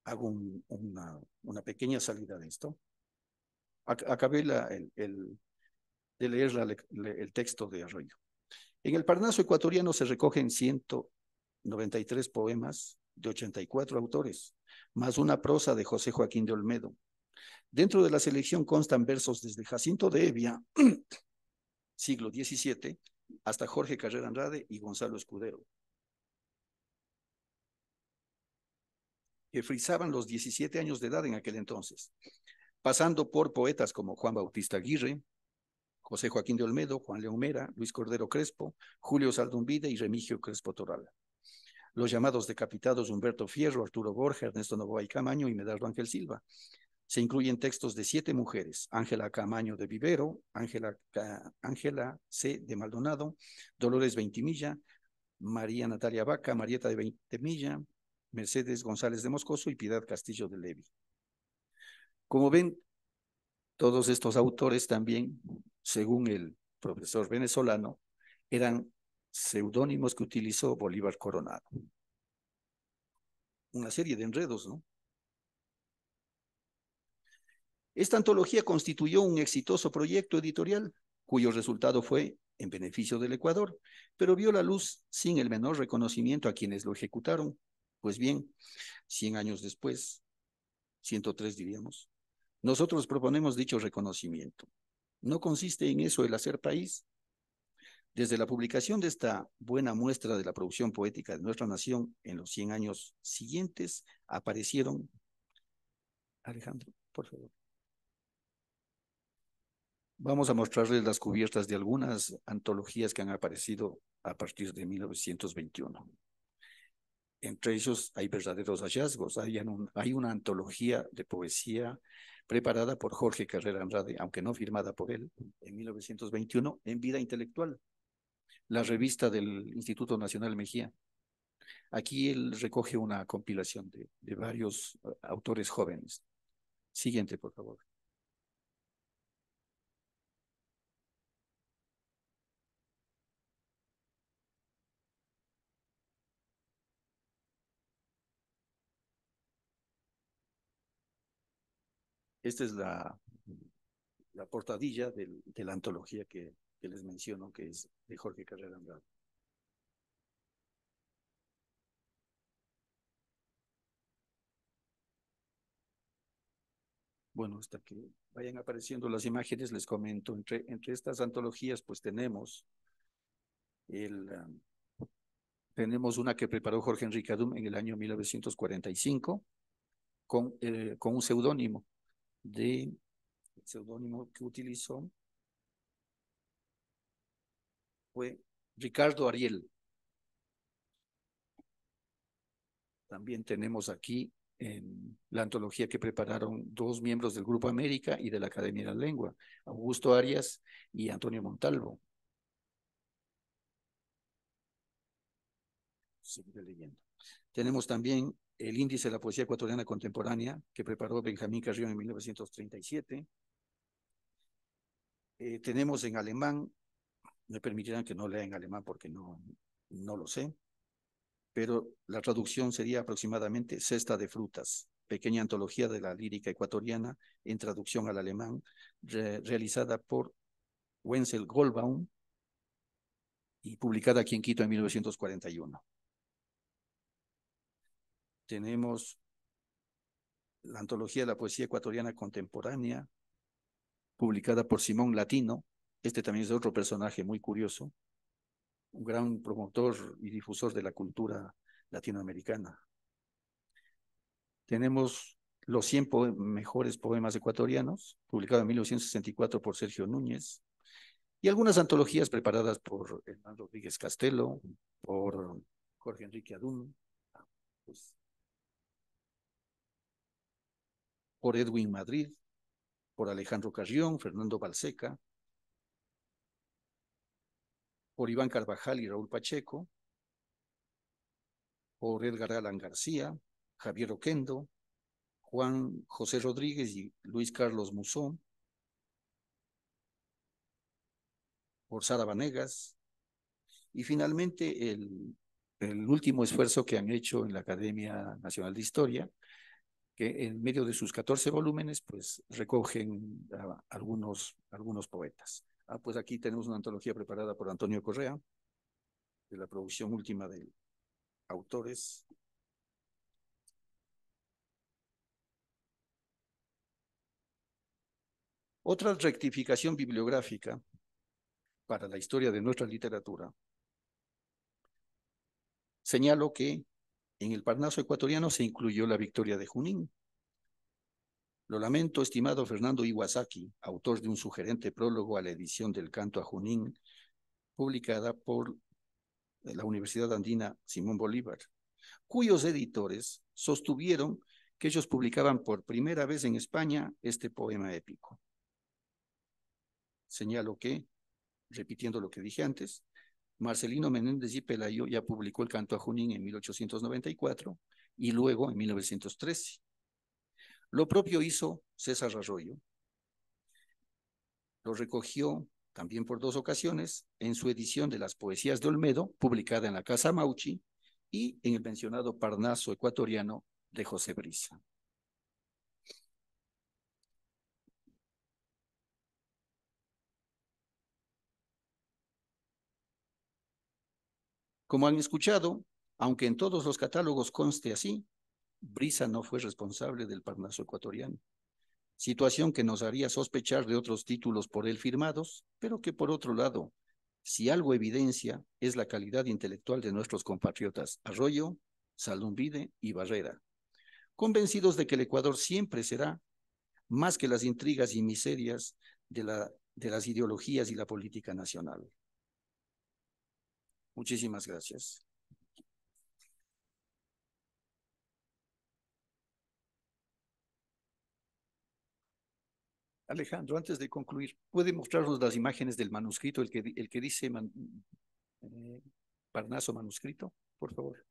Hago una pequeña salida de esto. Acabé de leer el texto de Arroyo. En el Parnaso ecuatoriano se recogen 193 poemas de 84 autores, más una prosa de José Joaquín de Olmedo. Dentro de la selección constan versos desde Jacinto de Evia, siglo XVII, hasta Jorge Carrera Andrade y Gonzalo Escudero, que frisaban los 17 años de edad en aquel entonces, pasando por poetas como Juan Bautista Aguirre, José Joaquín de Olmedo, Juan León Mera, Luis Cordero Crespo, Julio Saldumbide y Remigio Crespo Toral. Los llamados decapitados Humberto Fierro, Arturo Borja, Ernesto Novoa y Camaño y Medardo Ángel Silva. Se incluyen textos de 7 mujeres: Ángela Camaño de Vivero, Ángela C. de Maldonado, Dolores Veintimilla, María Natalia Vaca, Marieta de Veintimilla, Mercedes González de Moscoso y Piedad Castillo de Levi. Como ven, todos estos autores también, según el profesor venezolano, eran seudónimos que utilizó Bolívar Coronado. Una serie de enredos, ¿no? Esta antología constituyó un exitoso proyecto editorial, cuyo resultado fue en beneficio del Ecuador, pero vio la luz sin el menor reconocimiento a quienes lo ejecutaron. Pues bien, 100 años después, 103 diríamos, nosotros proponemos dicho reconocimiento. No consiste en eso el hacer país. Desde la publicación de esta buena muestra de la producción poética de nuestra nación en los 100 años siguientes, aparecieron, Alejandro, por favor. Vamos a mostrarles las cubiertas de algunas antologías que han aparecido a partir de 1921. Entre ellos hay verdaderos hallazgos. Hay una antología de poesía preparada por Jorge Carrera Andrade, aunque no firmada por él, en 1921, en Vida Intelectual, la revista del Instituto Nacional Mejía. Aquí él recoge una compilación de varios autores jóvenes. Siguiente, por favor. Esta es la portadilla de la antología que les menciono, que es de Jorge Carrera Andrade. Bueno, hasta que vayan apareciendo las imágenes, les comento, entre estas antologías, pues tenemos tenemos una que preparó Jorge Enrique Adum en el año 1945 con un seudónimo el seudónimo que utilizó fue Ricardo Ariel. También tenemos aquí en la antología que prepararon dos miembros del Grupo América y de la Academia de la Lengua, Augusto Arias y Antonio Montalvo. Seguiré leyendo. Tenemos también el Índice de la Poesía Ecuatoriana Contemporánea que preparó Benjamín Carrión en 1937. Tenemos en alemán, me permitirán que no lea en alemán porque no lo sé, pero la traducción sería aproximadamente Cesta de Frutas, pequeña antología de la lírica ecuatoriana en traducción al alemán, realizada por Wenzel Goldbaum y publicada aquí en Quito en 1941. Tenemos la antología de la poesía ecuatoriana contemporánea, publicada por Simón Latino. Este también es otro personaje muy curioso, un gran promotor y difusor de la cultura latinoamericana. Tenemos los 100 mejores poemas ecuatorianos, publicado en 1964 por Sergio Núñez, y algunas antologías preparadas por Hernán Rodríguez Castelo, por Jorge Enrique Adún, pues, por Edwin Madrid, por Alejandro Carrión, Fernando Balseca, por Iván Carvajal y Raúl Pacheco, por Edgar Allan García, Javier Oquendo, Juan José Rodríguez y Luis Carlos Musón, por Sara Vanegas, y finalmente el último esfuerzo que han hecho en la Academia Nacional de Historia, que en medio de sus 14 volúmenes, pues recogen algunos poetas. Pues aquí tenemos una antología preparada por Antonio Correa, de la producción última de autores. Otra rectificación bibliográfica para la historia de nuestra literatura. Señalo que en el Parnaso ecuatoriano se incluyó la Victoria de Junín. Lo lamento, estimado Fernando Iwasaki, autor de un sugerente prólogo a la edición del Canto a Junín, publicada por la Universidad Andina Simón Bolívar, cuyos editores sostuvieron que ellos publicaban por primera vez en España este poema épico. Señalo que, repitiendo lo que dije antes, Marcelino Menéndez y Pelayo ya publicó el Canto a Junín en 1894 y luego en 1913. Lo propio hizo César Arroyo. Lo recogió también por 2 ocasiones en su edición de las Poesías de Olmedo, publicada en la Casa Mauchi, y en el mencionado Parnaso ecuatoriano de José Brisa. Como han escuchado, aunque en todos los catálogos conste así, Brisa no fue responsable del Parnaso ecuatoriano, situación que nos haría sospechar de otros títulos por él firmados, pero que por otro lado, si algo evidencia, es la calidad intelectual de nuestros compatriotas Arroyo, Saldumbide y Barrera, convencidos de que el Ecuador siempre será, más que las intrigas y miserias de las ideologías y la política nacional. Muchísimas gracias. Alejandro, antes de concluir, ¿puede mostrarnos las imágenes del manuscrito, el que dice Parnaso manuscrito, por favor?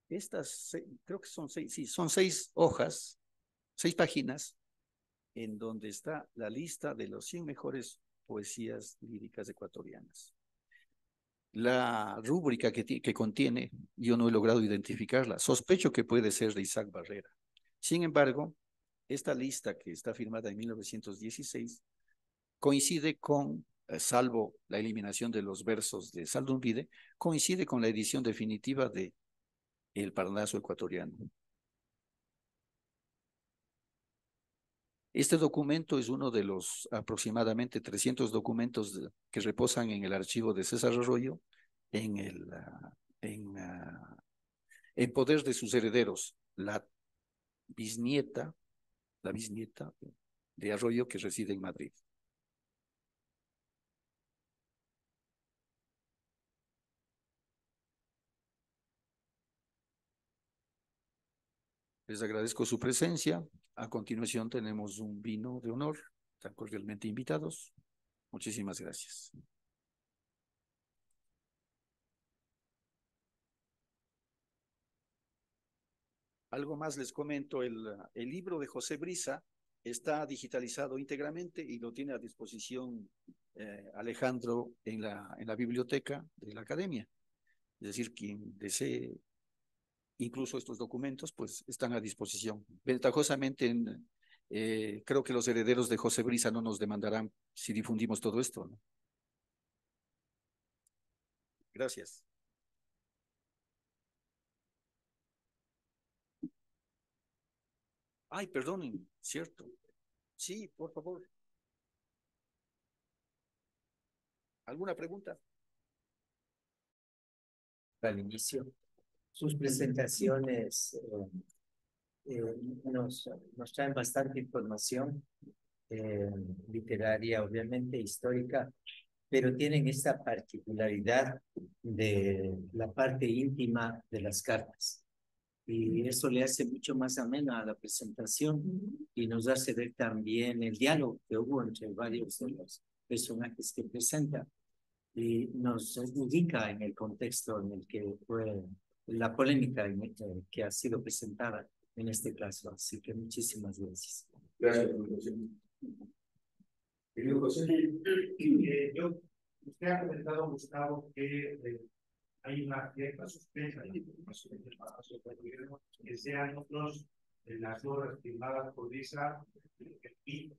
Estas, creo que son 6, sí, son 6 hojas, 6 páginas, en donde está la lista de los 100 mejores poesías líricas ecuatorianas. La rúbrica que contiene, yo no he logrado identificarla. Sospecho que puede ser de Isaac Barrera. Sin embargo, esta lista que está firmada en 1916 coincide con, salvo la eliminación de los versos de Saldumbide, coincide con la edición definitiva de El Parnaso ecuatoriano. Este documento es uno de los aproximadamente 300 documentos que reposan en el archivo de César Arroyo en poder de sus herederos, la bisnieta de Arroyo que reside en Madrid. Les agradezco su presencia. A continuación tenemos un vino de honor. Están cordialmente invitados. Muchísimas gracias. Algo más les comento, el libro de José Brisa está digitalizado íntegramente y lo tiene a disposición Alejandro en la biblioteca de la Academia. Es decir, quien desee incluso estos documentos, pues están a disposición. Ventajosamente, creo que los herederos de José Brisa no nos demandarán si difundimos todo esto, ¿no? Gracias. Ay, perdonen, cierto. Sí, por favor. ¿Alguna pregunta? Al inicio, sus presentaciones eh, nos traen bastante información literaria, obviamente histórica, pero tienen esta particularidad de la parte íntima de las cartas. Y eso le hace mucho más amena a la presentación y nos hace ver también el diálogo que hubo entre varios de los personajes que presenta y nos ubica en el contexto en el que fue la polémica que ha sido presentada en este caso. Así que muchísimas gracias. Gracias, profesor. Querido José, usted ha comentado, Gustavo, que hay una cierta sospecha de que sean otros de las obras firmadas por Lisa y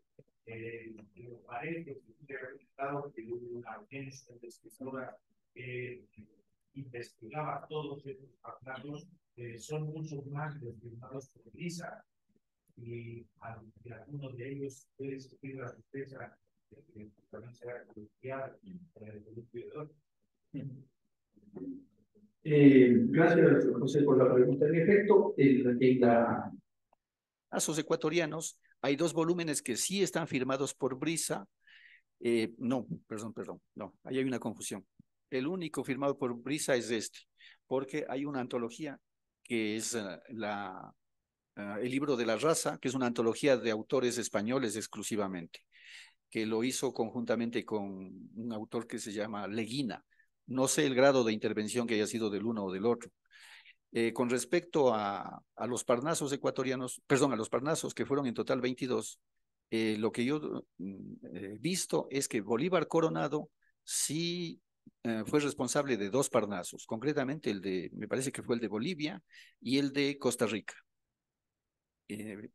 parece que ha representado que hubo una agencia investigadora que investigaba todos estos tratados, son muchos más de los firmados por Lisa y algunos de ellos puede existir la sospecha de que también será crucial para el producto. Gracias, José, por la pregunta. En efecto, Pasos ecuatorianos, hay 2 volúmenes que sí están firmados por Brisa. No, perdón, no, ahí hay una confusión. El único firmado por Brisa es este, porque hay una antología que es el libro de la raza, que es una antología de autores españoles exclusivamente, que lo hizo conjuntamente con un autor que se llama Leguina. No sé el grado de intervención que haya sido del uno o del otro. Con respecto a los parnasos ecuatorianos, perdón, a los parnasos que fueron en total 22, lo que yo he visto es que Bolívar Coronado sí fue responsable de 2 parnasos, concretamente me parece que fue el de Bolivia y el de Costa Rica.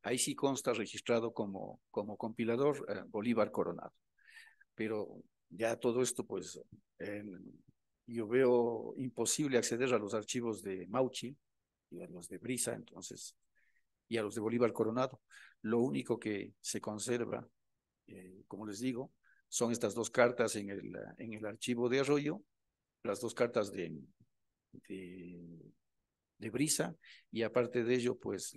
Ahí sí consta registrado como compilador Bolívar Coronado. Pero ya todo esto, pues, yo veo imposible acceder a los archivos de Mauchi y a los de Brisa, entonces, y a los de Bolívar Coronado. Lo único que se conserva, como les digo, son estas 2 cartas en el archivo de Arroyo, las 2 cartas de Brisa, y aparte de ello, pues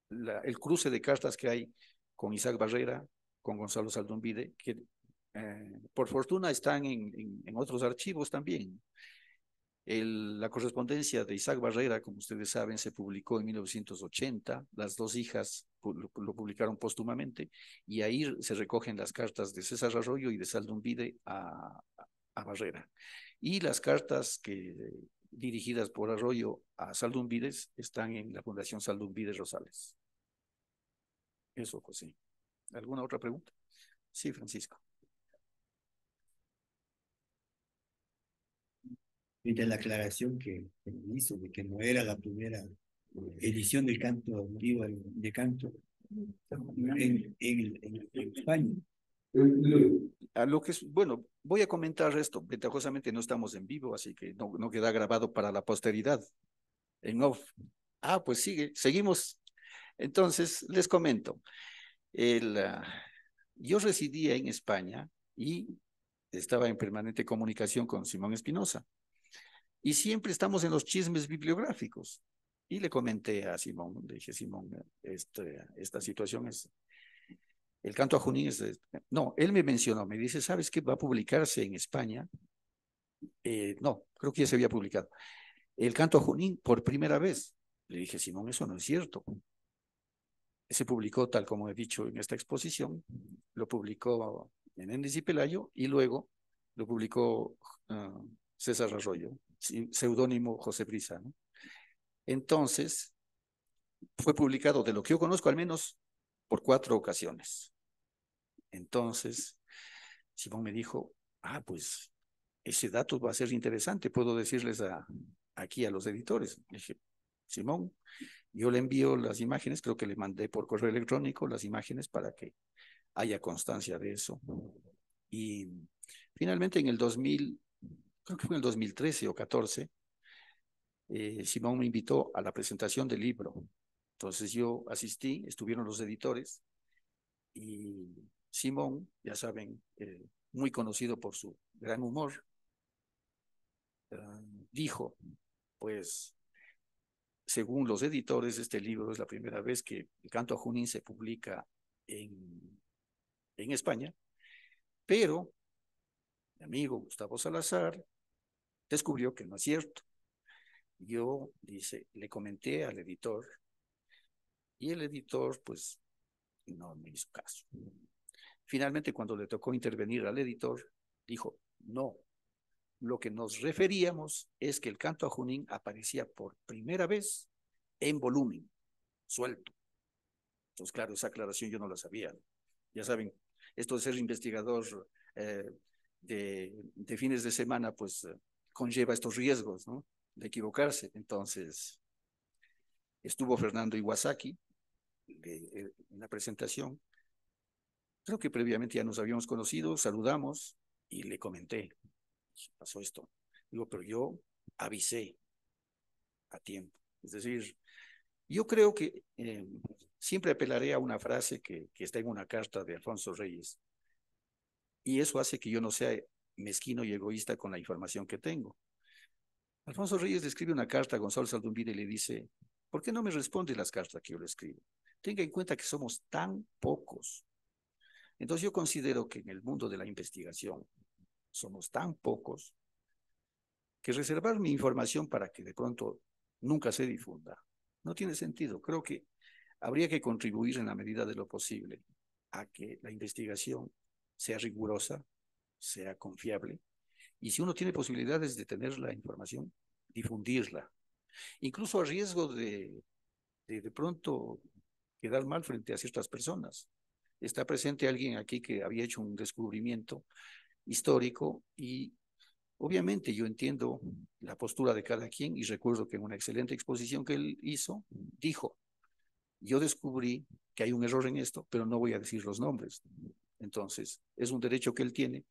el cruce de cartas que hay con Isaac Barrera, con Gonzalo Saldumbide, que por fortuna están en otros archivos también. La correspondencia de Isaac Barrera, como ustedes saben, se publicó en 1980, las dos hijas lo publicaron póstumamente, y ahí se recogen las cartas de César Arroyo y de Saldumbide a Barrera. Y las cartas dirigidas por Arroyo a Saldumbides están en la Fundación Saldumbides Rosales. Eso, José. ¿Alguna otra pregunta? Sí, Francisco. Y de la aclaración que hizo de que no era la primera edición del canto vivo de canto en España. A lo que bueno, voy a comentar esto. Ventajosamente no estamos en vivo, así que no queda grabado para la posteridad. En off. Ah, pues seguimos. Entonces, les comento. Yo residía en España y estaba en permanente comunicación con Simón Espinosa. Y siempre estamos en los chismes bibliográficos. Y le comenté a Simón, le dije, Simón, esta situación es... El canto a Junín es... No, él me mencionó, me dice, ¿sabes qué? Va a publicarse en España. No, creo que ya se había publicado. El canto a Junín por primera vez. Le dije, Simón, eso no es cierto. Se publicó, tal como he dicho en esta exposición, lo publicó Menéndez y Pelayo, y luego lo publicó César Arroyo, seudónimo José Brisa, ¿no? Entonces, fue publicado, de lo que yo conozco, al menos por 4 ocasiones. Entonces, Simón me dijo, pues ese dato va a ser interesante, puedo decirles aquí a los editores. Le dije, Simón, yo le envío las imágenes, creo que le mandé por correo electrónico las imágenes para que haya constancia de eso. Y finalmente en el 2000, creo que fue en el 2013 o 14, Simón me invitó a la presentación del libro. Entonces yo asistí, estuvieron los editores, y Simón, ya saben, muy conocido por su gran humor, dijo, pues, según los editores, este libro es la primera vez que el canto a Junín se publica en España, pero mi amigo Gustavo Salazar descubrió que no es cierto. Yo, dice, le comenté al editor, y el editor, pues, no me hizo caso. Finalmente, cuando le tocó intervenir al editor, dijo, no, lo que nos referíamos es que el canto a Junín aparecía por primera vez en volumen, suelto. Entonces, claro, esa aclaración yo no la sabía. Ya saben, esto de ser investigador de fines de semana, pues conlleva estos riesgos, ¿no? De equivocarse. Entonces, estuvo Fernando Iwasaki en la presentación. Creo que previamente ya nos habíamos conocido, saludamos y le comenté, pasó esto. Digo, pero yo avisé a tiempo. Es decir, yo creo que siempre apelaré a una frase que está en una carta de Alfonso Reyes, y eso hace que yo no sea mezquino y egoísta con la información que tengo. Alfonso Reyes le escribe una carta a Gonzalo Saldumbide y le dice, ¿por qué no me responde las cartas que yo le escribo? Tenga en cuenta que somos tan pocos. Entonces yo considero que en el mundo de la investigación somos tan pocos que reservar mi información para que de pronto nunca se difunda no tiene sentido. Creo que habría que contribuir en la medida de lo posible a que la investigación sea rigurosa, sea confiable, y si uno tiene posibilidades de tener la información, difundirla, incluso a riesgo de pronto quedar mal frente a ciertas personas. Está presente alguien aquí que había hecho un descubrimiento histórico, y obviamente yo entiendo la postura de cada quien, y recuerdo que en una excelente exposición que él hizo, dijo, yo descubrí que hay un error en esto, pero no voy a decir los nombres. Entonces, es un derecho que él tiene,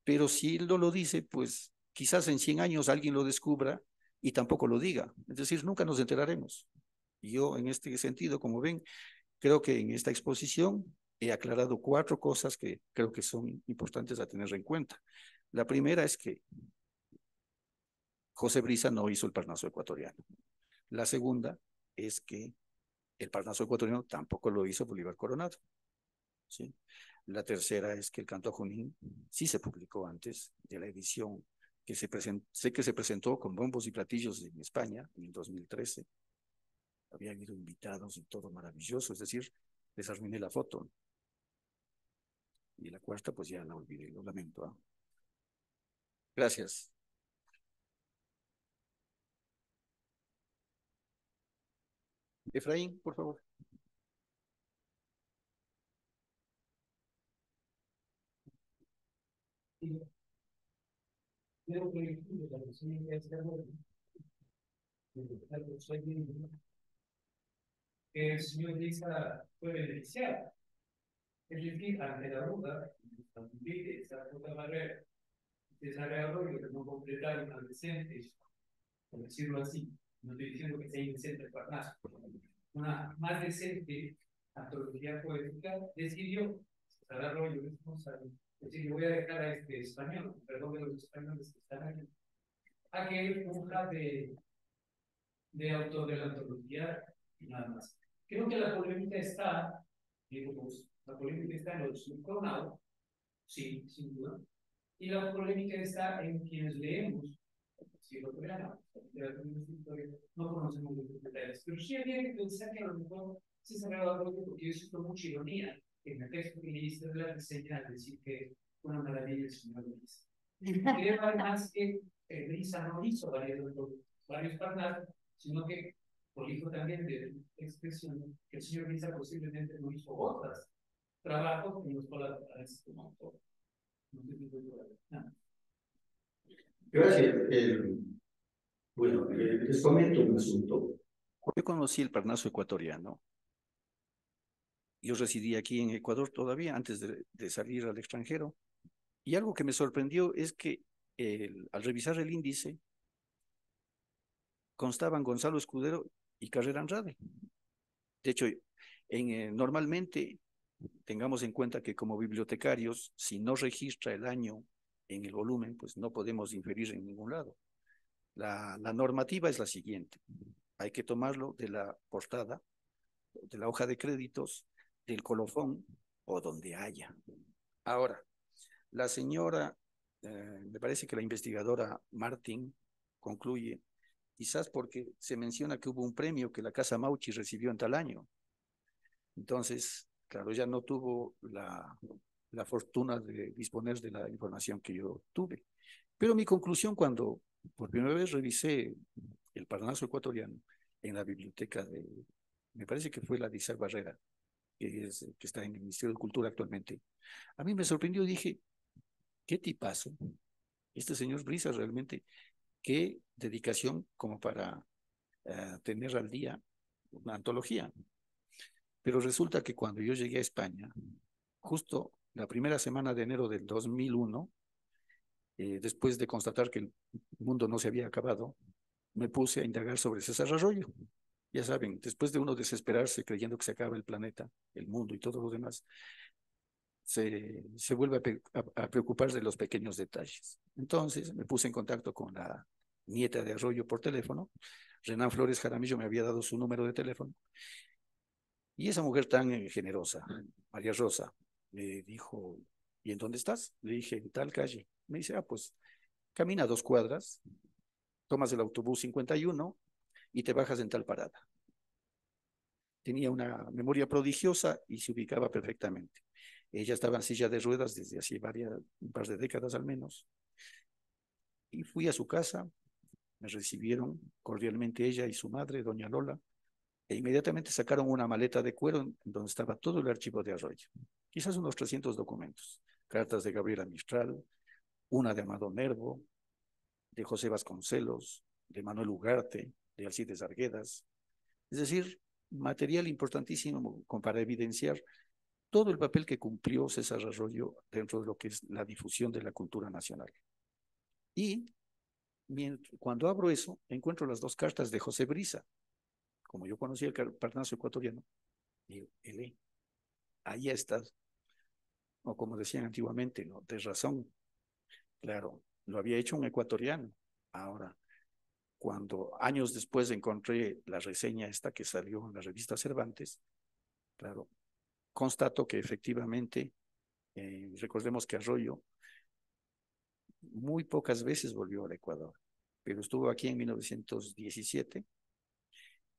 pero si él no lo dice, pues quizás en 100 años alguien lo descubra y tampoco lo diga. Es decir, nunca nos enteraremos. Y yo, en este sentido, como ven, creo que en esta exposición he aclarado 4 cosas que creo que son importantes a tener en cuenta. La primera es que José Brisa no hizo el Parnaso ecuatoriano. La segunda es que el Parnaso ecuatoriano tampoco lo hizo Bolívar Coronado, ¿sí? La tercera es que el Canto a Junín sí se publicó antes de la edición que sé que se presentó con bombos y platillos en España en el 2013. Había habido invitados y todo maravilloso, es decir, les arruiné la foto. Y la cuarta, pues ya la olvidé, lo lamento, ¿eh? Gracias. Efraín, por favor. Creo que la persona que hace algo, que el señor Lisa fue beneficiado. Es decir, ante la duda, esa otra barrera, desarrollo que no completaron al decente, por decirlo así, no estoy diciendo que sea indecente el Parnaso, una más decente antología poética, decidió César Arroyo, responsable, decir, yo voy a dejar a este español, perdón de los españoles que están aquí, a que él cumpla de autor de la antología y nada más. Creo que la polémica está, digo, pues, la polémica está en los subcoronados, sí, sin duda, y la polémica está en quienes leemos, si lo crean, no conocemos los detalles, pero sí había que pensar que a lo mejor se cerraba algo porque yo siento mucha ironía en el texto que leíste de la reseña al decir que fue una maravilla el señor Luis. Creo además que Brisa no hizo varios parnasos, sino que prolijo también de expresión que el señor Brisa posiblemente no hizo otros trabajos en los cuales aparece como autor. No sé si voy a Gracias. Bueno, les comento un asunto. Yo conocí el Parnaso ecuatoriano. Yo residí aquí en Ecuador todavía antes de salir al extranjero. Y algo que me sorprendió es que al revisar el índice constaban Gonzalo Escudero y Carrera Andrade. De hecho, normalmente tengamos en cuenta que como bibliotecarios, si no registra el año en el volumen, pues no podemos inferir en ningún lado. La normativa es la siguiente. Hay que tomarlo de la portada, de la hoja de créditos, del colofón o donde haya. Ahora, la señora, me parece que la investigadora Martín concluye, quizás porque se menciona que hubo un premio que la Casa Mauchi recibió en tal año. Entonces, claro, ya no tuvo la fortuna de disponer de la información que yo tuve. Pero mi conclusión cuando por primera vez revisé el Parnaso ecuatoriano en la biblioteca me parece que fue la de Isaac Barrera, que está en el Ministerio de Cultura actualmente, a mí me sorprendió y dije, qué tipazo, este señor Brisa realmente, qué dedicación como para tener al día una antología. Pero resulta que cuando yo llegué a España, justo la primera semana de enero del 2001, después de constatar que el mundo no se había acabado, me puse a indagar sobre César Arroyo. Ya saben, después de uno desesperarse creyendo que se acaba el planeta, el mundo y todo lo demás, se vuelve a preocupar de los pequeños detalles. Entonces me puse en contacto con la nieta de Arroyo por teléfono. Renan Flores Jaramillo me había dado su número de teléfono. Y esa mujer tan generosa, María Rosa, me dijo, ¿y en dónde estás? Le dije, en tal calle. Me dice, pues camina 2 cuadras, tomas el autobús 51 y te bajas en tal parada. Tenía una memoria prodigiosa y se ubicaba perfectamente. Ella estaba en silla de ruedas desde hace un par de décadas al menos. Y fui a su casa, me recibieron cordialmente ella y su madre, doña Lola, e inmediatamente sacaron una maleta de cuero en donde estaba todo el archivo de Arroyo. Quizás unos 300 documentos, cartas de Gabriela Mistral, una de Amado Nervo, de José Vasconcelos, de Manuel Ugarte, de Alcides Arguedas. Es decir, material importantísimo para evidenciar todo el papel que cumplió César Arroyo dentro de lo que es la difusión de la cultura nacional. Y cuando abro eso, encuentro las 2 cartas de José Brisa. Como yo conocía el Parnaso ecuatoriano, digo, ahí está, o como decían antiguamente, ¿no? De razón. Claro, lo había hecho un ecuatoriano. Ahora, cuando años después encontré la reseña esta que salió en la revista Cervantes, claro, constato que efectivamente, recordemos que Arroyo muy pocas veces volvió al Ecuador, pero estuvo aquí en 1917,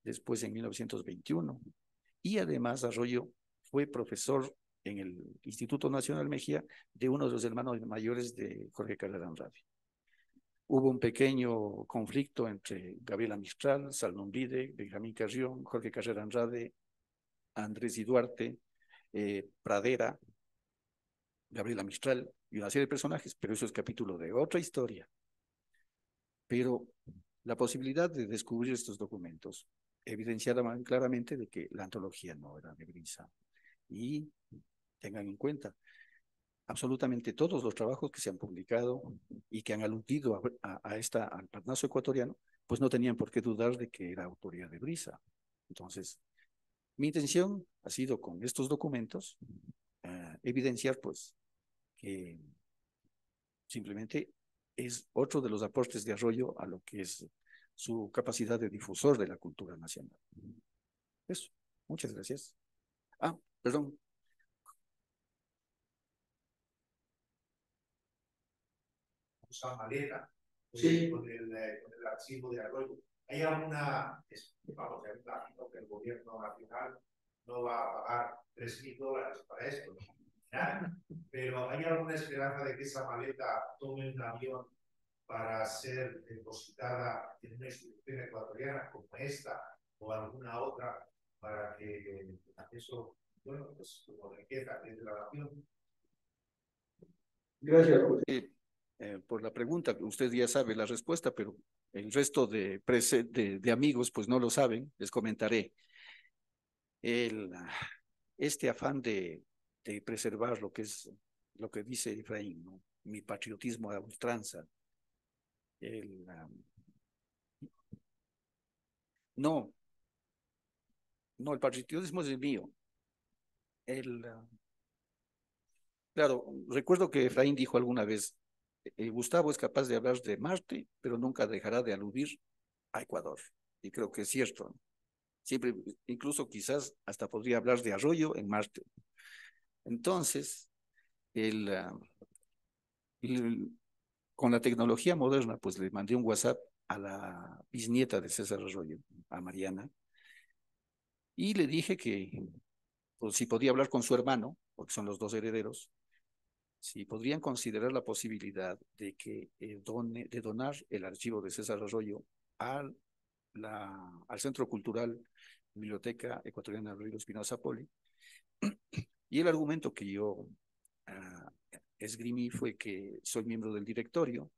después en 1921, y además Arroyo fue profesor en el Instituto Nacional Mejía de uno de los hermanos mayores de Jorge Carrera Andrade. Hubo un pequeño conflicto entre Gabriela Mistral, Salnumbride, Benjamín Carrión, Jorge Carrera Andrade, Andrés y Duarte, Pradera, Gabriela Mistral y una serie de personajes, pero eso es capítulo de otra historia. Pero la posibilidad de descubrir estos documentos evidenciaba claramente de que la antología no era de Brisa. Y tengan en cuenta, absolutamente todos los trabajos que se han publicado y que han aludido al Parnaso ecuatoriano, pues no tenían por qué dudar de que era autoría de Brisa. Entonces, mi intención ha sido con estos documentos evidenciar pues que simplemente es otro de los aportes de Arroyo a lo que es su capacidad de difusor de la cultura nacional. Eso, muchas gracias. Ah, perdón. Esa maleta Sí. con el archivo de Arroyo. ¿Hay alguna, vamos, ya me imagino que el gobierno nacional no va a pagar $3.000 para esto, ¿no? Pero ¿hay alguna esperanza de que esa maleta tome un avión para ser depositada en una institución ecuatoriana como esta o alguna otra para que eso, bueno, pues como riqueza de la nación? Gracias, José. Por la pregunta, usted ya sabe la respuesta, pero el resto de amigos pues no lo saben, les comentaré. Este afán de preservar lo que es lo que dice Efraín, ¿no? Mi patriotismo a ultranza. No, no, el patriotismo es el mío. Claro, recuerdo que Efraín dijo alguna vez, Gustavo es capaz de hablar de Marte, pero nunca dejará de aludir a Ecuador. Y creo que es cierto, ¿no? Siempre, incluso quizás hasta podría hablar de Arroyo en Marte. Entonces, el, el, con la tecnología moderna, pues le mandé un WhatsApp a la bisnieta de César Arroyo, a Mariana, y le dije que pues, si podía hablar con su hermano, porque son los dos herederos, si podrían considerar la posibilidad de que de donar el archivo de César Arroyo al, al Centro Cultural Biblioteca Ecuatoriana Rodrigo Espinosa Poli. Y el argumento que yo esgrimí fue que soy miembro del directorio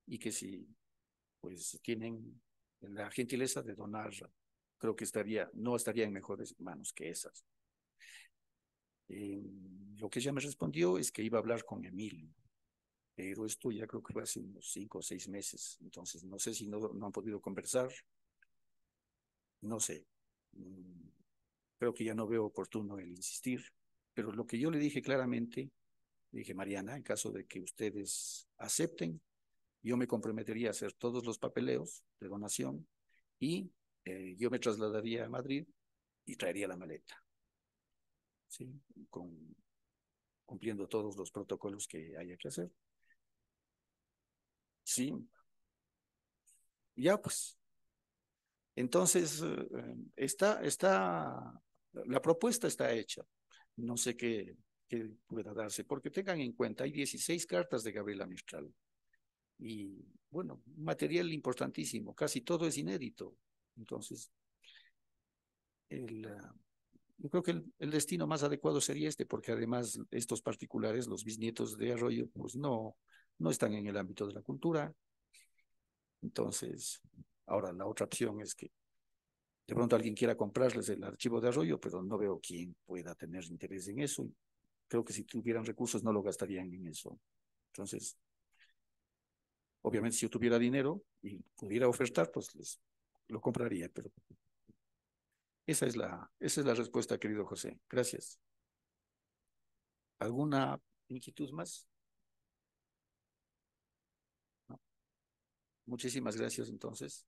y que si pues tienen la gentileza de donar, creo que no estaría en mejores manos que esas. Lo que ella me respondió es que iba a hablar con Emilio, pero esto ya creo que fue hace unos 5 o 6 meses, entonces no sé si no han podido conversar, no sé. Creo que ya no veo oportuno el insistir, pero lo que yo le dije claramente, dije, Mariana, en caso de que ustedes acepten, yo me comprometería a hacer todos los papeleos de donación y yo me trasladaría a Madrid y traería la maleta, ¿sí? Cumpliendo todos los protocolos que haya que hacer. Sí, ya pues. Entonces, la propuesta está hecha. No sé qué pueda darse, porque tengan en cuenta, hay 16 cartas de Gabriela Mistral. Y bueno, material importantísimo, casi todo es inédito. Entonces, yo creo que el destino más adecuado sería este, porque además estos particulares, los bisnietos de Arroyo, pues no están en el ámbito de la cultura. Entonces, ahora la otra opción es que de pronto alguien quiera comprarles el archivo de Arroyo, pero no veo quién pueda tener interés en eso. Creo que si tuvieran recursos no lo gastarían en eso. Entonces, obviamente si yo tuviera dinero y pudiera ofertar, pues lo compraría, pero esa es la respuesta, querido José. Gracias. ¿Alguna inquietud más? No. Muchísimas gracias entonces.